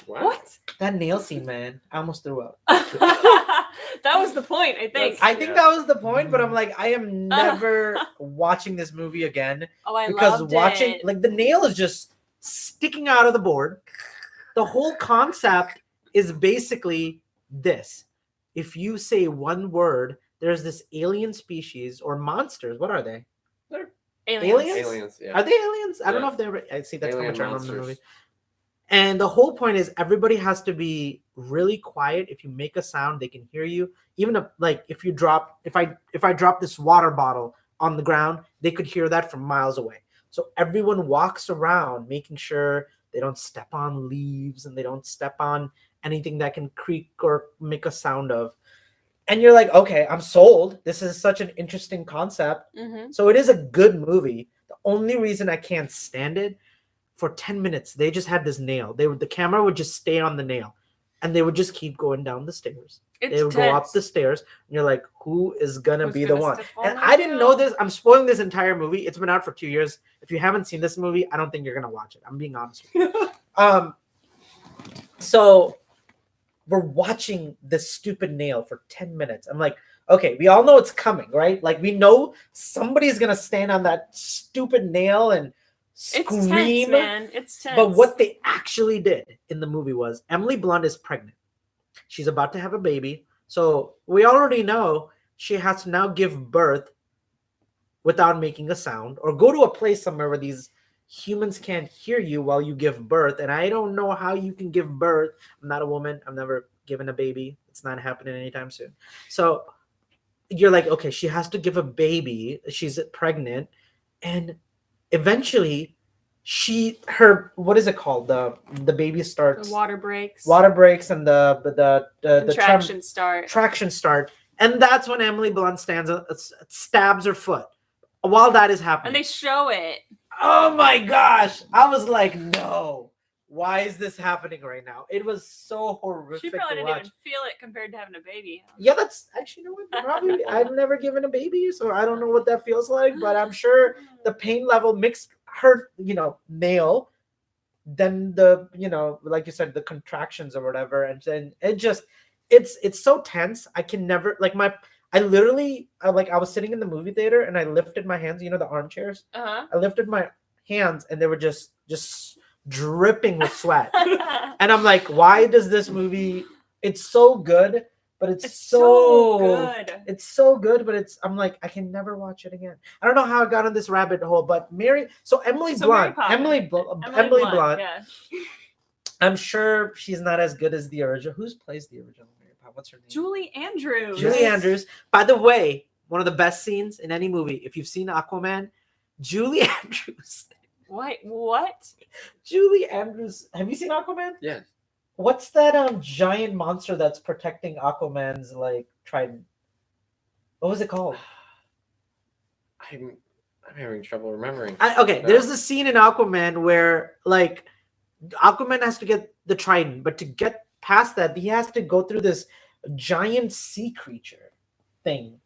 What? That nail scene, man. I almost threw up. That was the point, I think. I think that was the point, but I'm like, I am never watching this movie again Oh, I because loved watching it. like the nail is just sticking out of the board. The whole concept is basically this: if you say one word, there's this alien species or monsters. What are they? They're Aliens. aliens. Yeah. Are they aliens? I don't Yeah. know if they're. I see that's how Alien much I remember the monsters. movie. And the whole point is everybody has to be really quiet. If you make a sound, they can hear you. Even if you drop, if I drop this water bottle on the ground, they could hear that from miles away. So everyone walks around making sure they don't step on leaves and they don't step on anything that can creak or make a sound of. And you're like, okay, I'm sold. This is such an interesting concept. Mm-hmm. So it is a good movie. The only reason I can't stand it, for 10 minutes, they just had this nail. The camera would just stay on the nail and they would just keep going down the stairs. They would go up the stairs and you're like, who is gonna Who's be gonna the one? step on And my I didn't nail? know this. I'm spoiling this entire movie. It's been out for 2 years. If you haven't seen this movie, I don't think you're gonna watch it. I'm being honest with you. So we're watching this stupid nail for 10 minutes. I'm like, okay, we all know it's coming, right? Like we know somebody's gonna stand on that stupid nail and It's tense, scream. man. It's tense. But what they actually did in the movie was Emily Blunt is pregnant. She's about to have a baby. So we already know she has to now give birth without making a sound or go to a place somewhere where these humans can't hear you while you give birth. And I don't know how you can give birth. I'm not a woman. I've never given a baby. It's not happening anytime soon. So you're like, okay, she has to give a baby. She's pregnant. And eventually what is it called? The baby starts. the water breaks. And the traction start. And that's when Emily Blunt stabs her foot while that is happening. And they show it. Oh my gosh. I was like, no. Why is this happening right now? It was so horrific. She probably to didn't watch. even feel it compared to having a baby. Yeah, that's actually, you know what? Probably I've never given a baby, so I don't know what that feels like, but I'm sure the pain level mixed her, nail, then the, like you said, the contractions or whatever, and then it's so tense. I can never I was sitting in the movie theater and I lifted my hands, the armchairs. Uh-huh. I lifted my hands and they were just dripping with sweat. And I'm like, why does this movie? It's so good, but it's so good. It's so good, but I'm like, I can never watch it again. I don't know how I got on this rabbit hole, but Emily Blunt. Yeah. I'm sure she's not as good as the original. Who plays the original Mary Poppins? What's her name? Julie Andrews. Julie Andrews. By the way, one of the best scenes in any movie. If you've seen Aquaman, Julie Andrews. What? Julie Andrews. Have you seen Aquaman? Yeah. What's that giant monster that's protecting Aquaman's trident? What was it called? I'm having trouble remembering. There's a scene in Aquaman where Aquaman has to get the trident, but to get past that, he has to go through this giant sea creature thing.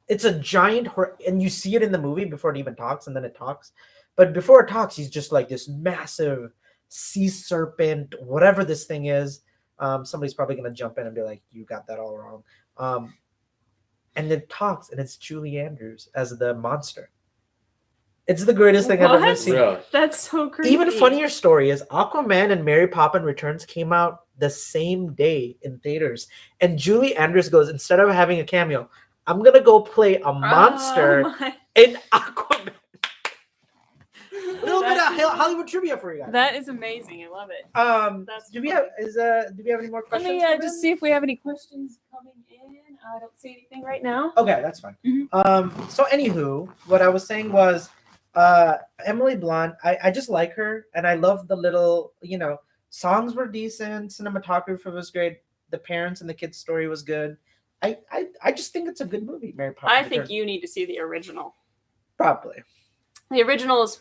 It's a giant, and you see it in the movie before it even talks, and then it talks. But before it talks, he's just like this massive sea serpent, whatever this thing is. Somebody's probably going to jump in and be like, you got that all wrong. And it talks, and it's Julie Andrews as the monster. It's the greatest thing I've ever seen. Really? That's so creepy. Even funnier story is Aquaman and Mary Poppins Returns came out the same day in theaters. And Julie Andrews goes, instead of having a cameo, I'm going to go play a monster in Aquaman. A little bit of Hollywood trivia for you guys. That is amazing. I love it. Do we have any more Let questions? me just see if we have any questions coming in. I don't see anything right now. Okay, that's fine. Mhm. So anywho, what I was saying was Emily Blunt, I just like her, and I love the little, songs were decent, cinematography was great, the parents and the kids' story was good. I just think it's a good movie, Mary Poppins. I think you need to see the original. Probably. The original is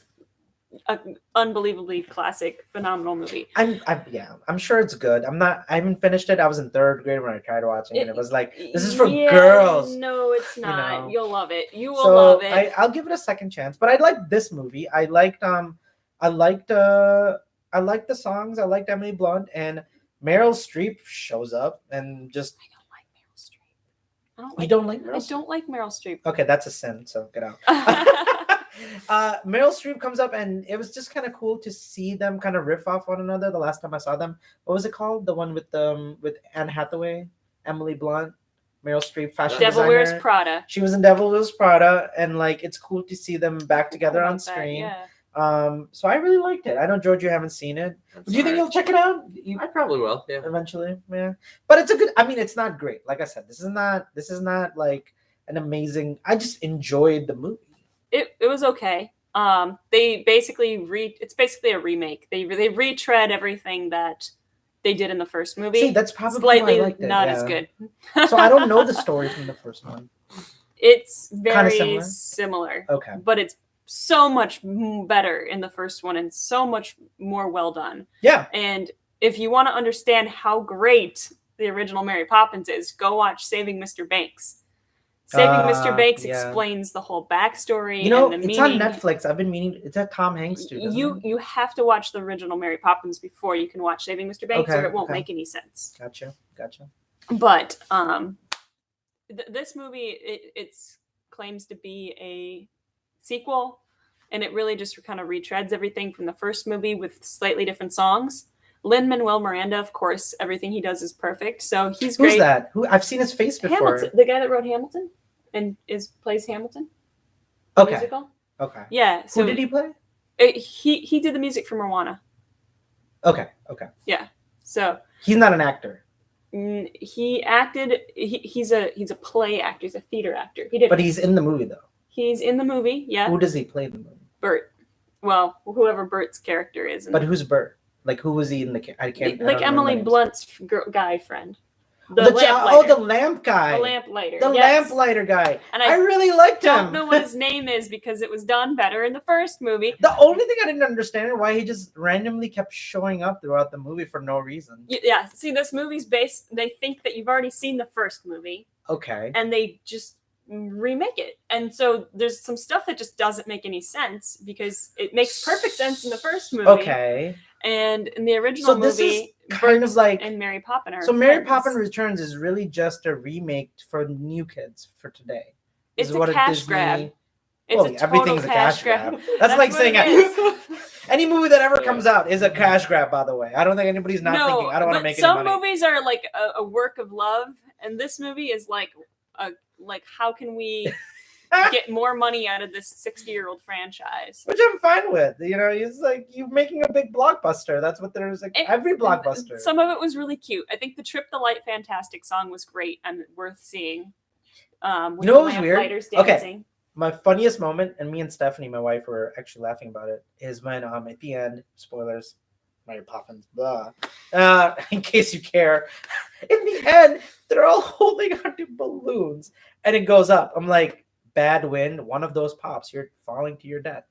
an unbelievably classic, phenomenal movie. I'm sure it's good. I haven't finished it. I was in 3rd grade when I tried watching it. It was like, this is for girls. No, it's not. You'll love it. You will So love it. I'll give it a second chance. But I liked this movie. I liked I like the songs. I liked Emily Blunt, and Meryl Streep shows up and just. I don't like Meryl Streep. I don't You like. don't like Meryl I Streep? don't like Meryl Streep. Okay, that's a sin. So get out. Meryl Streep comes up, and it was just kind of cool to see them kind of riff off one another. The last time I saw them, what was it called? The one with Anne Hathaway, Emily Blunt, Meryl Streep, fashion Devil designer. Wears Prada. She was in Devil Wears Prada, and like it's cool to see them back together on About that, screen. yeah. So I really liked it. I know George, you haven't seen it. That's Do you think alright. you'll check it out? You I probably will. Yeah. eventually, yeah. But it's a good. I mean, it's not great. Like I said, this is not like an amazing. I just enjoyed the movie. It was okay. They basically it's basically a remake. They retread everything that they did in the first movie. See, that's probably slightly why I liked it, not yeah. as good. So I don't know the story from the first one. It's Kinda very similar? similar, Okay. but it's so much better in the first one and so much more well done. Yeah. And if you want to understand how great the original Mary Poppins is, go watch Saving Mr. Banks. Saving Mr. Banks yeah. explains the whole backstory You know, and the it's meaning. on Netflix. I've been meaning. It's at Tom Hanks too. doesn't it? You have to watch the original Mary Poppins before you can watch Saving Mr. Banks, Okay, or it won't okay. make any sense. Gotcha. But this movie it's claims to be a sequel, and it really just kind of retreads everything from the first movie with slightly different songs. Lin-Manuel Miranda, of course, everything he does is perfect, so he's great. Who's that? Who I've seen his face before. Hamilton, the guy that wrote Hamilton and plays Hamilton. Okay. Musical. Okay. Yeah. So Who did he play? He did the music for Moana. Okay. Yeah. So He's not an actor, he acted. He's a play actor. He's a theater actor. He did. but he's in the movie though. He's in the movie. Yeah. Who does he play in the movie? Bert. Well, whoever Bert's character is. But who's Bert? Like who was he in the? I can't. I like don't Emily remember names. Blunt's guy friend. The lamp lighter. the lamp guy. The lamplighter. The yes. lamplighter guy. And I really liked him. don't know what his name is because it was done better in the first movie. The only thing I didn't understand is why he just randomly kept showing up throughout the movie for no reason. Yeah. See, this movie's based. They think that you've already seen the first movie, Okay. and they just remake it. And so there's some stuff that just doesn't make any sense because it makes perfect sense in the first movie. Okay. And in the original So this is movie, kind Bert of like and Mary Poppins are so Mary friends. Poppins Returns is really just a remake for new kids for today. It's Is a what cash Disney- grab. It's Well, a total everything's a cash grab. That's like what saying it is. any movie that ever comes out is a cash grab. By the way, I don't think anybody's not thinking. I don't want to but make any some money. movies are like a work of love, and this movie is like how can we get more money out of this 60-year-old franchise? Which I'm fine with. You know, it's like you making a big blockbuster. That's what there's like every blockbuster. Some of it was really cute. I think the Trip the Light Fantastic song was great and worth seeing. With You know what was the weird? lamplighters Okay. dancing. My funniest moment, and me and Stephanie, my wife, were actually laughing about it, is when at the end, spoilers, Mary Poppins, blah. In case you care, in the end, they're all holding onto balloons, and it goes up. I'm like, bad wind, one of those pops, you're falling to your death.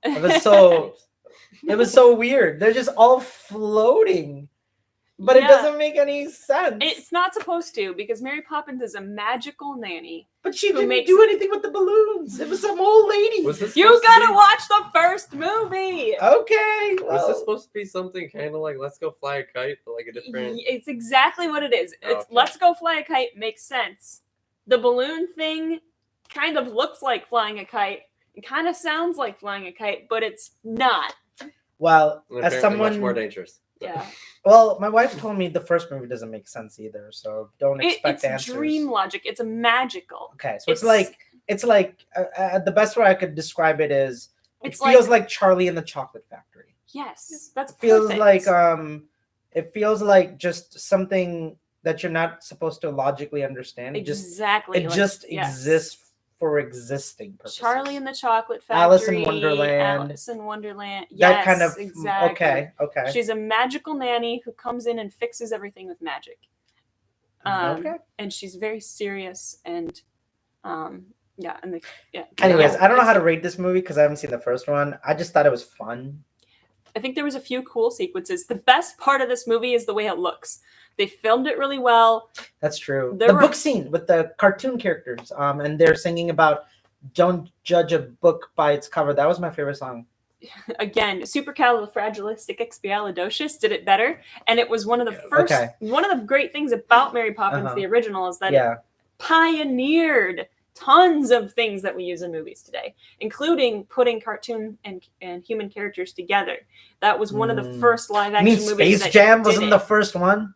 It was so weird. They're just all floating, but it Yeah. doesn't make any sense. It's not supposed to because Mary Poppins is a magical nanny. But she who didn't makes- do anything with the balloons. It was some old lady. Was this You supposed to gotta be- watch the first movie. Okay. Was well, this supposed to be something kind of like Let's Go Fly a Kite, but like a different? It's exactly what it is. Oh, It's okay. Let's Go Fly a Kite makes sense. The balloon thing kind of looks like flying a kite. It kind of sounds like flying a kite, but it's not. well, And as apparently someone, much more dangerous. Yeah. well, my wife told me the first movie doesn't make sense either, so don't expect It's answers. dream logic. It's a magical. Okay, so it's like the best way I could describe it is it It's feels like Charlie and the Chocolate Factory. yes, that's It feels perfect. like it feels like just something that you're not supposed to logically understand. It exactly. just yes. exists for existing purposes. Charlie and the Chocolate Factory. Alice in Wonderland. Alice in Wonderland. that Yes, kind of exactly. okay. She's a magical nanny who comes in and fixes everything with magic. Okay. And she's very serious and yeah. Anyways, I don't know how to rate this movie because I haven't seen the first one. I just thought it was fun. I think there was a few cool sequences. The best part of this movie is the way it looks. They filmed it really well. That's true. There The were- book scene with the cartoon characters, and they're singing about "Don't judge a book by its cover." That was my favorite song. again, Supercalifragilisticexpialidocious did it better, and it was one of the first. Okay. One of the great things about Mary Poppins, the original, is that it Yeah. pioneered tons of things that we use in movies today, including putting cartoon and human characters together. That was one of the first live You action mean movies. Space Jam did wasn't it. the first one?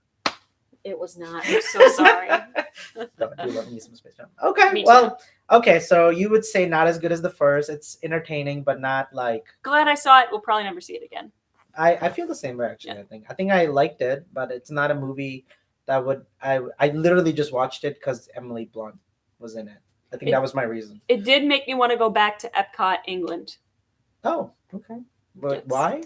It was not. I'm so sorry. No, I do love me some Space Jam. Okay, Me well, okay, so you would say not as good as the first. It's entertaining, but not like. Glad I saw it. We'll probably never see it again. I feel the same way actually. Yeah. I think I liked it, but it's not a movie that would. I literally just watched it because Emily Blunt was in it. I think that was my reason. It did make me want to go back to Epcot, England. Oh, okay. But Yes. why?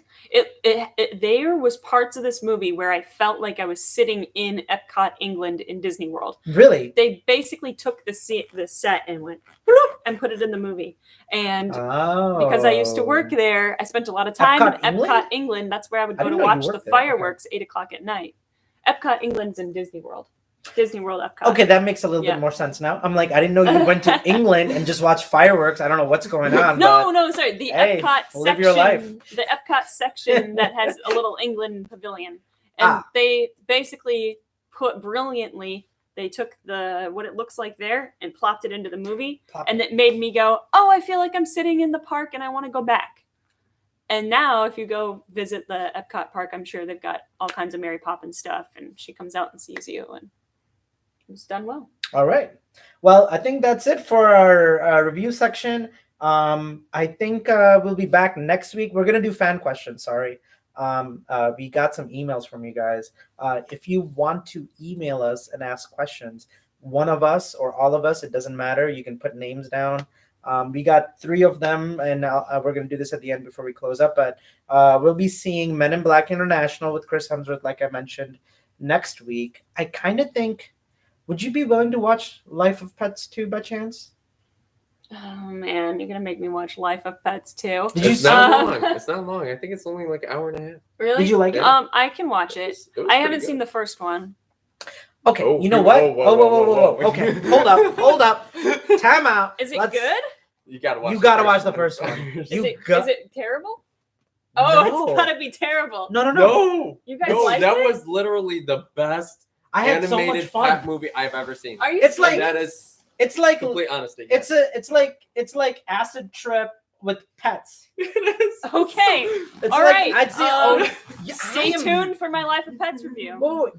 There was parts of this movie where I felt like I was sitting in Epcot, England, in Disney World. Really? They basically took the set and went bloop and put it in the movie. And because I used to work there, I spent a lot of time Epcot, in Epcot, England. That's where I would I go to didn't know you watch the worked there. fireworks 8 o'clock at night. Epcot, England's in Disney World. Disney World, Epcot. Okay, that makes a little Yeah. bit more sense now. I'm like, I didn't know you went to England and just watched fireworks. I don't know what's going on. No, sorry. The hey, Epcot live section. your life. The Epcot section that has a little England pavilion, and they basically put brilliantly. They took what it looks like there and plopped it into the movie, and it made me go, "Oh, I feel like I'm sitting in the park, and I want to go back." And now, if you go visit the Epcot park, I'm sure they've got all kinds of Mary Poppins stuff, and she comes out and sees you, and it's done well. All right. Well, I think that's it for our review section. I think we'll be back next week. We're gonna do fan questions. Sorry. We got some emails from you guys. If you want to email us and ask questions, one of us or all of us, it doesn't matter. You can put names down. We got 3 of them, and we're going to do this at the end before we close up. But we'll be seeing Men in Black International with Chris Hemsworth, like I mentioned, next week. I kind of think, would you be willing to watch Life of Pets 2 by chance? Oh man, you're gonna make me watch Life of Pets too. Did you It's not long. It's not long. I think it's only like an hour and a half. Really? Did you like it? Yeah. I can watch it. It was I pretty haven't good. seen the first one. Okay, Oh, you know you- what? whoa. Okay, hold up. Time out. Is it Let's- good? You gotta watch. You gotta watch the first one. Is You it got- is it terrible? Oh, No. it's gotta be terrible. No. No, You guys no, like that it? was literally the best I had so much animated fun. cat movie I've ever seen. Are you? It's And like that is it's like complete honesty. it's like acid trip with pets. It is. Okay. It's All like right, I'd say yeah, Stay tuned for my Life of Pets review. Whoa,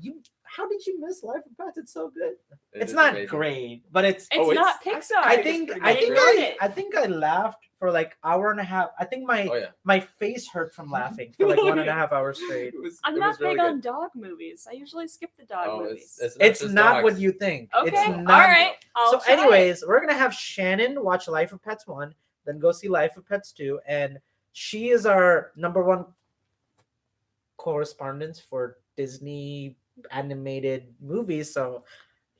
how did you miss Life of Pets? It's so good. It It's is not amazing. great, but it's It's not Pixar. I think pretty I good. think enjoyed it. I think I laughed for like hour and a half. I think Oh yeah. my face hurt from laughing for like 1.5 hours straight. I'm it not was really big on good. dog movies. I usually skip the dog Oh, movies. It's just not dogs. what you think. Okay. It's All not. right. I'll So, try it. anyways, we're gonna have Shannon watch Life of Pets 1, then go see Life of Pets 2, and she is our #1 correspondent for Disney animated movies. So,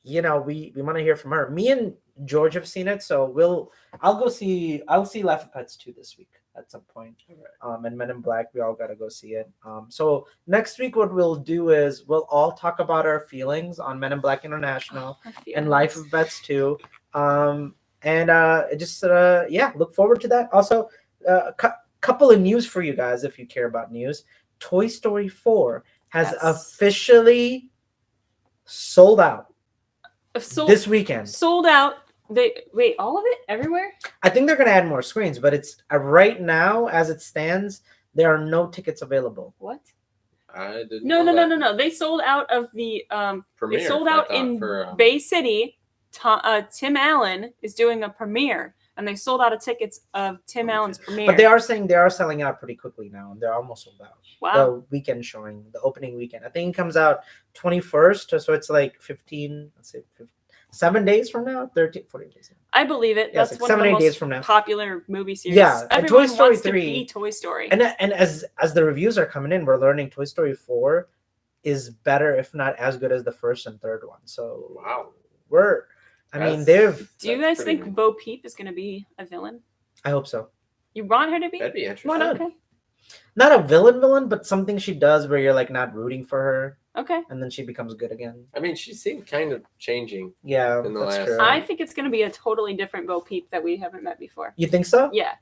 we want to hear from her. Me and George have seen it, so I'll see Life of Pets 2 this week at some point. And Men in Black, we all gotta go see it. So next week, what we'll do is we'll all talk about our feelings on Men in Black International and Life of Pets 2. Look forward to that. Also, couple of news for you guys if you care about news. Toy Story 4 has officially sold out this weekend. Sold out. Wait, all of it everywhere? I think they're going to add more screens, but it's right now as it stands, there are no tickets available. What? I didn't. No. know that. They sold out of the Premiere, They sold I out thought, in for, Bay City. Tim Allen is doing a premiere, and they sold out of tickets of Tim Allen's premiere. But they are saying they are selling out pretty quickly now, and they're almost sold out. Wow. The weekend showing, the opening weekend. I think it comes out 21st, so it's like 7 days from now, 13, 14 days. I believe it. Yes, That's like one of 7, the 8 days most from now. popular movie series. Yeah, and Everyone Toy Story wants 3 to be Toy Story. And as the reviews are coming in, we're learning Toy Story 4 is better, if not as good as the first and third one. So Wow. they've. Do you guys think Bo Peep is going to be a villain? I hope so. You want her to be? That'd be interesting. Why not? Okay. Not a villain, but something she does where you're like not rooting for her, Okay. and then she becomes good again. I mean, she seemed kind of changing. Yeah, In the that's last- true. I think it's going to be a totally different Bo Peep that we haven't met before. You think so? Yeah.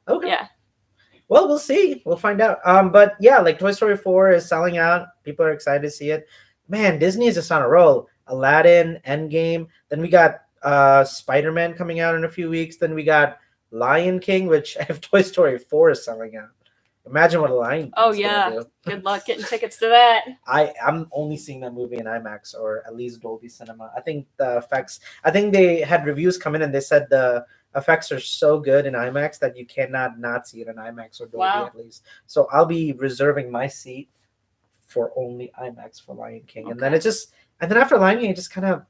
Okay. Yeah. Well, we'll see. We'll find out. But yeah, like Toy Story 4 is selling out. People are excited to see it. Man, Disney is just on a roll. Aladdin, Endgame. Then we got Spider-Man coming out in a few weeks. Then we got Lion King, which if Toy Story 4 is selling out. Imagine what a Lion King Oh is yeah. gonna do. Good luck getting tickets to that. I'm only seeing that movie in IMAX or at least Dolby Cinema. I think the effects. I think they had reviews come in and they said the effects are so good in IMAX that you cannot not see it in IMAX or Dolby Wow. at least. So I'll be reserving my seat for only IMAX for Lion King, and then Okay. it just and then after Lion King, it just kind of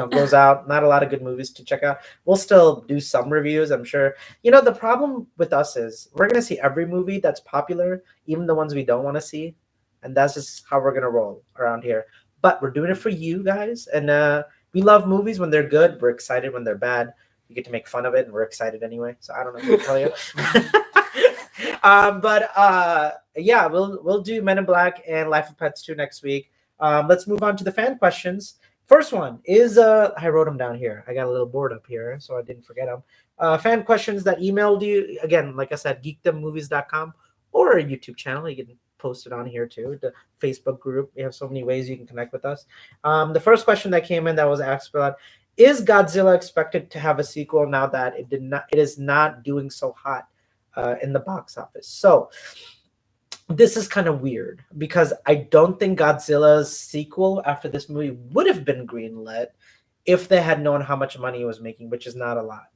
goes out. Not a lot of good movies to check out. We'll still do some reviews, I'm sure. The problem with us is we're gonna see every movie that's popular, even the ones we don't want to see, and that's just how we're gonna roll around here. But we're doing it for you guys, and we love movies when they're good. We're excited when they're bad. We get to make fun of it, and we're excited anyway. So I don't know what to tell you. But yeah, we'll do Men in Black and Life of Pets 2 next week. Let's move on to the fan questions. First one is I wrote them down here. I got a little board up here, so I didn't forget them. Fan questions that emailed you again, like I said, GeekdomMOVIES.com or a YouTube channel. You can post it on here too. The Facebook group. We have so many ways you can connect with us. The first question that came in that was asked about: is Godzilla expected to have a sequel now that it is not doing so hot in the box office? So this is kind of weird because I don't think Godzilla's sequel after this movie would have been greenlit if they had known how much money it was making, which is not a lot.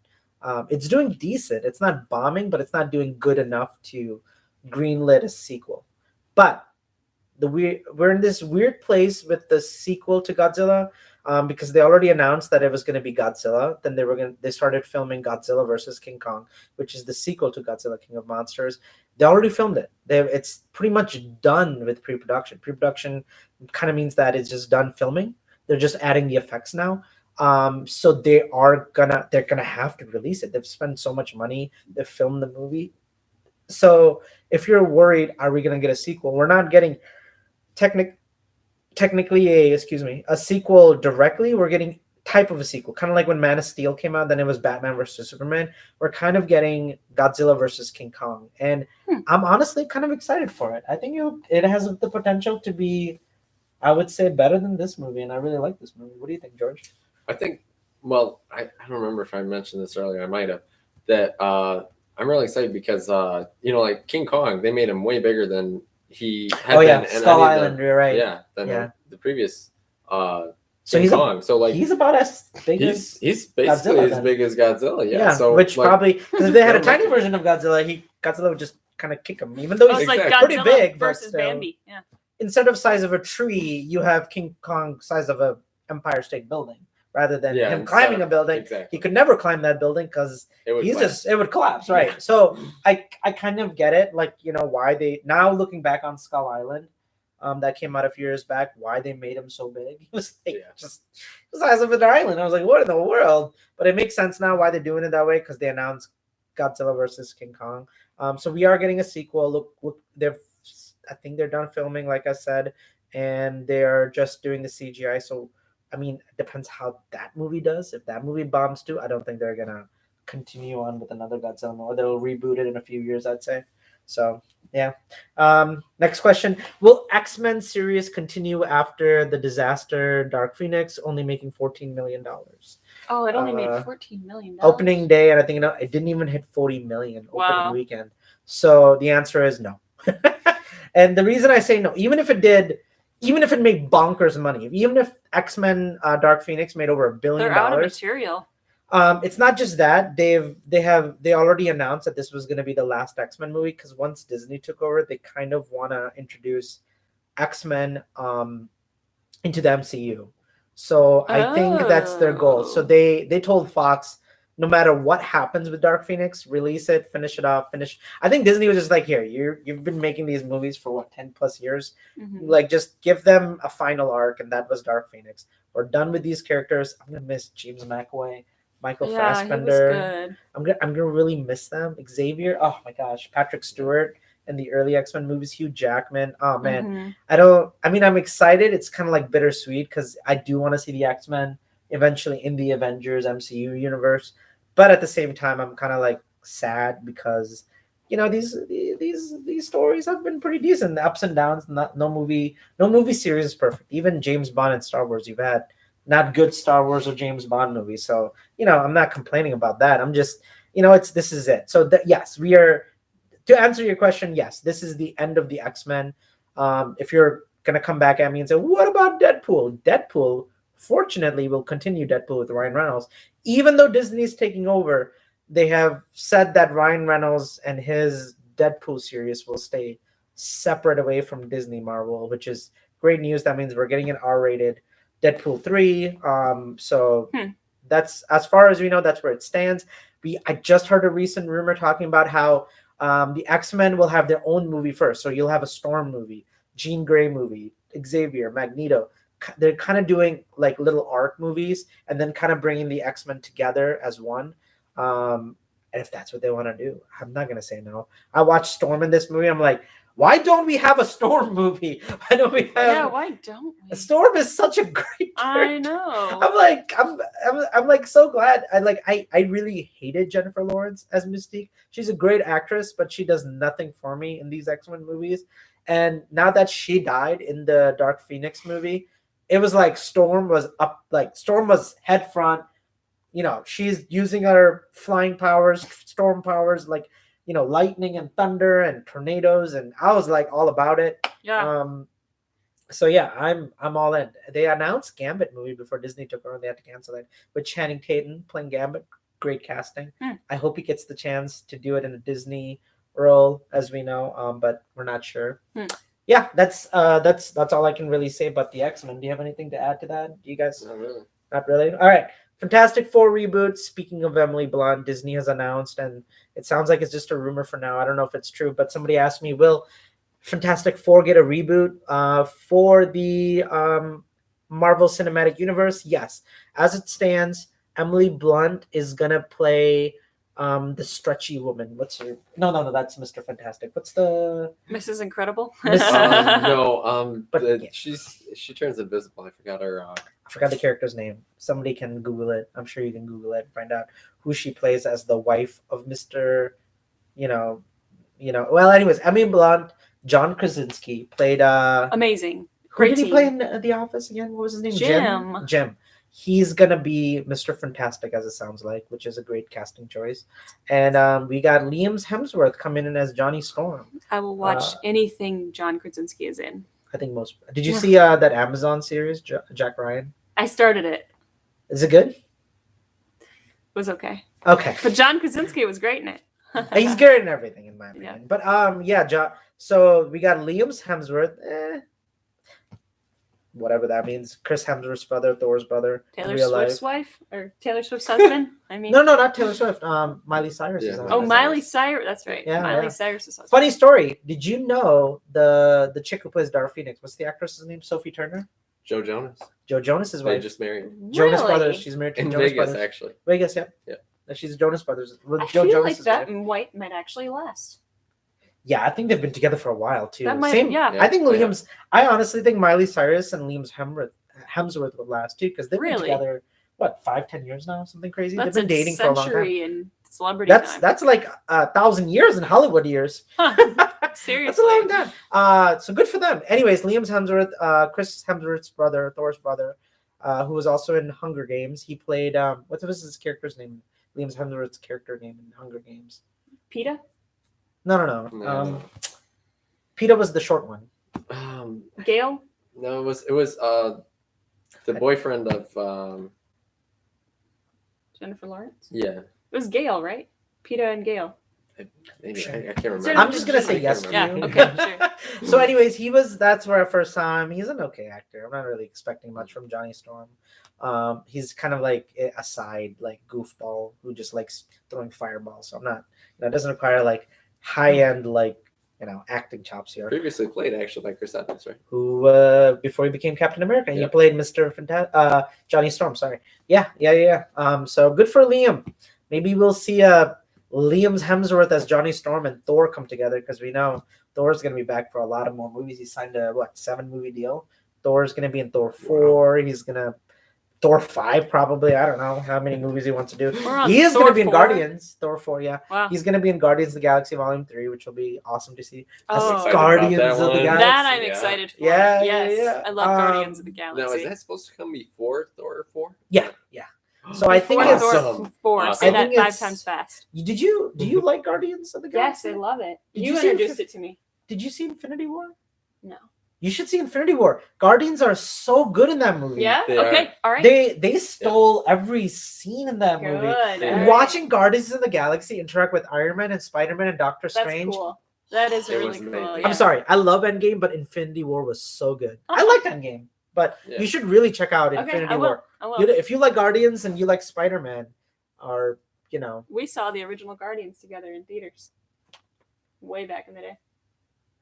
It's doing decent. It's not bombing, but it's not doing good enough to greenlit a sequel. But we're in this weird place with the sequel to Godzilla because they already announced that it was going to be Godzilla. Then they started filming Godzilla versus King Kong, which is the sequel to Godzilla King of Monsters. They already filmed it. It's pretty much done with pre-production. Pre-production kind of means that it's just done filming. They're just adding the effects now. So they're gonna have to release it. They've spent so much money. They've filmed the movie. So if you're worried, are we gonna get a sequel? We're not getting technically a sequel directly. We're getting type of a sequel, kind of like when Man of Steel came out, then it was Batman versus Superman. We're kind of getting Godzilla versus King Kong, and I'm honestly kind of excited for it. I think it has the potential to be, I would say, better than this movie, and I really like this movie. What do you think, George? I think, well, I don't remember if I mentioned this earlier. I might have. That I'm really excited because like King Kong, they made him way bigger than he had been. And Skull Island, you're right. Yeah, than the previous so King Kong. So like he's about as big he's basically Godzilla, as big as Godzilla. Yeah. So which like, probably because if they had a tiny version of Godzilla, Godzilla would just kind of kick him, even though he's like pretty Godzilla big. versus but still, Bambi. Yeah. Instead of size of a tree, you have King Kong size of a Empire State Building. Rather than him climbing a building, he could never climb that building because it would collapse, right? Yeah. So I kind of get it, like why they now looking back on Skull Island, that came out a few years back, why they made him so big. He was just the size of an island. I was like, what in the world? But it makes sense now why they're doing it that way because they announced Godzilla versus King Kong. So we are getting a sequel. Look, I think they're done filming, like I said, and they're just doing the CGI. So. I mean, it depends how that movie does. If that movie bombs too, I don't think they're gonna continue on with another Godzilla, or they'll reboot it in a few years, I'd say. So yeah. Next question: will X-Men series continue after the disaster Dark Phoenix, only making $14 million? Oh, it only made $14 million. Opening day, and I think it didn't even hit 40 million opening weekend. So the answer is no. And the reason I say no, even if it made bonkers money, even if X-Men Dark Phoenix made over $1 billion, they're out of material. It's not just that they already announced that this was going to be the last X-Men movie because once Disney took over, they kind of want to introduce X-Men into the MCU. So I think that's their goal. So they told Fox, no matter what happens with Dark Phoenix, release it, finish it off, I think Disney was just like, here, you've been making these movies for what, 10 plus years? Mm-hmm. Like, just give them a final arc, and that was Dark Phoenix. We're done with these characters. I'm gonna miss James McAvoy, Michael Fassbender. I'm gonna really miss them. Xavier, oh my gosh, Patrick Stewart in the early X-Men movies, Hugh Jackman. Oh man, I'm excited. It's kind of like bittersweet because I do want to see the X-Men eventually in the Avengers MCU universe. But at the same time, I'm kind of like sad because these stories have been pretty decent. The ups and downs. No movie series is perfect. Even James Bond and Star Wars, you've had not good Star Wars or James Bond movies. So I'm not complaining about that. I'm just this is it. So yes, we are. To answer your question, yes, this is the end of the X-Men. If you're gonna come back at me and say, what about Deadpool? Deadpool, fortunately, will continue Deadpool with Ryan Reynolds. Even though Disney's taking over, they have said that Ryan Reynolds and his Deadpool series will stay separate away from Disney Marvel, which is great news. That means we're getting an R-rated Deadpool 3. So that's, as far as we know, that's where it stands. I just heard a recent rumor talking about how the X-Men will have their own movie first. So you'll have a Storm movie, Jean Grey movie, Xavier, Magneto. They're kind of doing like little arc movies and then kind of bringing the X-Men together as one. And if that's what they want to do, I'm not going to say no. I watched Storm in this movie. I'm like, why don't we have a Storm movie? Why don't we have? Yeah, why don't we? Storm is such a great character. I know. I'm like so glad. I really hated Jennifer Lawrence as Mystique. She's a great actress, but she does nothing for me in these X-Men movies. And now that she died in the Dark Phoenix movie, it was like Storm was head front. She's using her flying powers, storm powers, like lightning and thunder and tornadoes, and I was like all about it. Yeah. So yeah, I'm all in. They announced Gambit movie before Disney took over. They had to cancel it. With Channing Tatum playing Gambit, great casting. I hope he gets the chance to do it in a Disney role, as we know, but we're not sure. Yeah, that's all I can really say about the X-Men. Do you have anything to add to that? Do you guys? Not really. Not really. All right. Fantastic Four reboot. Speaking of Emily Blunt, Disney has announced, and it sounds like it's just a rumor for now. I don't know if it's true, but somebody asked me, will Fantastic Four get a reboot for the Marvel Cinematic Universe? Yes. As it stands, Emily Blunt is gonna play the stretchy woman. What's her? No, that's Mr. Fantastic. What's the Mrs. Incredible? But she turns invisible. I forgot her. I forgot the character's name. Somebody can Google it. I'm sure you can Google it and find out who she plays as the wife of Mr. Well, anyways, Emily Blunt, John Krasinski played. Amazing. Who Great did he team. play in The Office again? What was his name? Jim. Jim. He's gonna be Mr. Fantastic, as it sounds like, which is a great casting choice. And we got Liam Hemsworth coming in as Johnny Storm. I will watch anything John Krasinski is in. I think most. Did you see that Amazon series, Jack Ryan? I started it. Is it good? It was okay. Okay. But John Krasinski was great in it. He's good in everything, in my opinion. Yeah. But so we got Liam Hemsworth. Whatever that means. Chris Hemsworth's brother, Thor's brother. Taylor Swift's wife? Or Taylor Swift's husband? I mean, No, not Taylor Swift. Miley Cyrus. Yeah. Is on Oh, it. Miley Cyrus. That's right. Yeah, Miley yeah. Cyrus's husband. Funny story. Did you know the chick who plays Dark Phoenix? What's the actress's name? Sophie Turner. Joe Jonas. Joe Jonas's They wife. just married Jonas Really? Brothers. She's married to in Jonas Vegas, Brothers. actually. Vegas, yeah. Yeah. She's Jonas Brothers. I Joe feel like Jonas's that wife. might actually last. Yeah, I think they've been together for a while too. That might, Same. yeah. I think Yeah. Liam's. I honestly think Miley Cyrus and Liam's Hemsworth would last too, because they've been Really? together 5-10 years now, something crazy. That's They've been dating for a long time. century in celebrity time. That's like 1,000 years in Hollywood years. Seriously. That's a long time. So good for them. Anyways, Liam Hemsworth, Chris Hemsworth's brother, Thor's brother, who was also in Hunger Games. He played what was his character's name? Liam Hemsworth's character name in Hunger Games. PETA? No. Peter was the short one. Gail? No, it was the boyfriend of Jennifer Lawrence? yeah. It was Gail, right? PETA and Gail. Maybe I can't remember. Sort I'm of just gonna say I yes can't to remember. you. Yeah, okay, sure. So, anyways, that's where I first saw him. He's an okay actor. I'm not really expecting much from Johnny Storm. He's kind of like a side, like goofball who just likes throwing fireballs. So I'm not. It doesn't require like high end acting chops here. Previously played actually by Chris Evans, right? Who before he became Captain America, he Yep. played Mr. Johnny Storm. Sorry. Yeah. So good for Liam. Maybe we'll see Liam Hemsworth as Johnny Storm and Thor come together, because we know Thor's going to be back for a lot of more movies. He signed a 7-movie deal. Thor's going to be in Thor 4. He's going to Thor 5 probably. I don't know how many movies he wants to do. We're on He is going Thor to be in 4. Guardians. Thor 4, yeah. Wow. He's going to be in Guardians of the Galaxy Volume 3, which will be awesome to see. I'm Oh. excited Guardians about of the one. Galaxy. That I'm Yeah. excited for. Yeah, yes. yeah. I love Guardians of the Galaxy. Now, is that supposed to come before Thor 4? Yeah. So I think Before it's Thor 4. Awesome. Say I that think 5 it's- times fast. do you like Guardians of the Yes, Galaxy? I love it. Did You you see introduced it to me. Did you see Infinity War? No. You should see Infinity War. Guardians are so good in that movie. Yeah? They Okay. All right. They stole every scene in that movie. Good. Yeah. all right. Watching Guardians of the Galaxy interact with Iron Man and Spider-Man and Doctor That's Strange. cool. That is It really was cool. amazing. Yeah. I'm sorry, I love Endgame, but Infinity War was so good. I Uh-huh. liked Endgame, but Yeah. you should really check out Okay, Infinity I will. War. I will. If you like Guardians and you like Spider-Man, or We saw the original Guardians together in theaters. Way back in the day.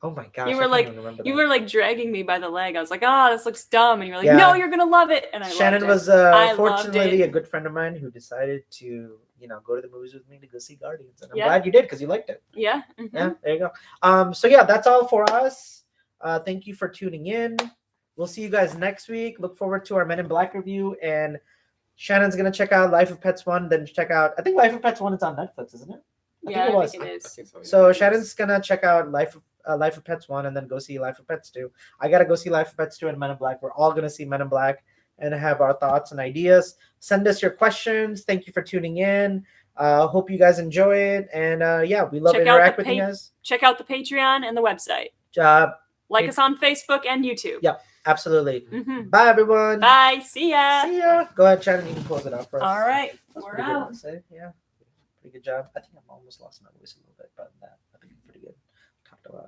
oh my gosh, You I were can't like- even remember You that. were like dragging me by the leg. I was like, "Oh, this looks dumb," and you were like, Yeah. "No, you're gonna love it." And I Shannon loved it. was I loved fortunately it. a good friend of mine who decided to go to the movies with me to go see Guardians, and I'm Yeah. glad you did because you liked it. Yeah. mhm. Yeah, there you go. So yeah, that's all for us. Thank you for tuning in. We'll see you guys next week. Look forward to our Men in Black review, and Shannon's gonna check out Life of Pets 1, then check out, I think Life of Pets 1 is on Netflix, isn't it? Yeah, it I was. think it I is. think so. So yeah. Shannon's gonna check out Life of Pets 1 and then go see Life of Pets 2. I gotta go see Life of Pets 2 and Men in Black. We're all gonna see Men in Black and have our thoughts and ideas. Send us your questions. Thank you for tuning in. Hope you guys enjoy it. And yeah, we love Check to out interact the with you guys. Check out the Patreon and the website. Like Hey. us on Facebook and YouTube. Yeah. Absolutely. Mhm. Bye everyone. Bye. See ya. See ya. Go ahead, Shannon. You can close it out for us. All right. That's We're pretty good, out. I'd say. Yeah. Pretty good job. I think I've almost lost my voice a little bit, but I think it's pretty good. Talked a lot.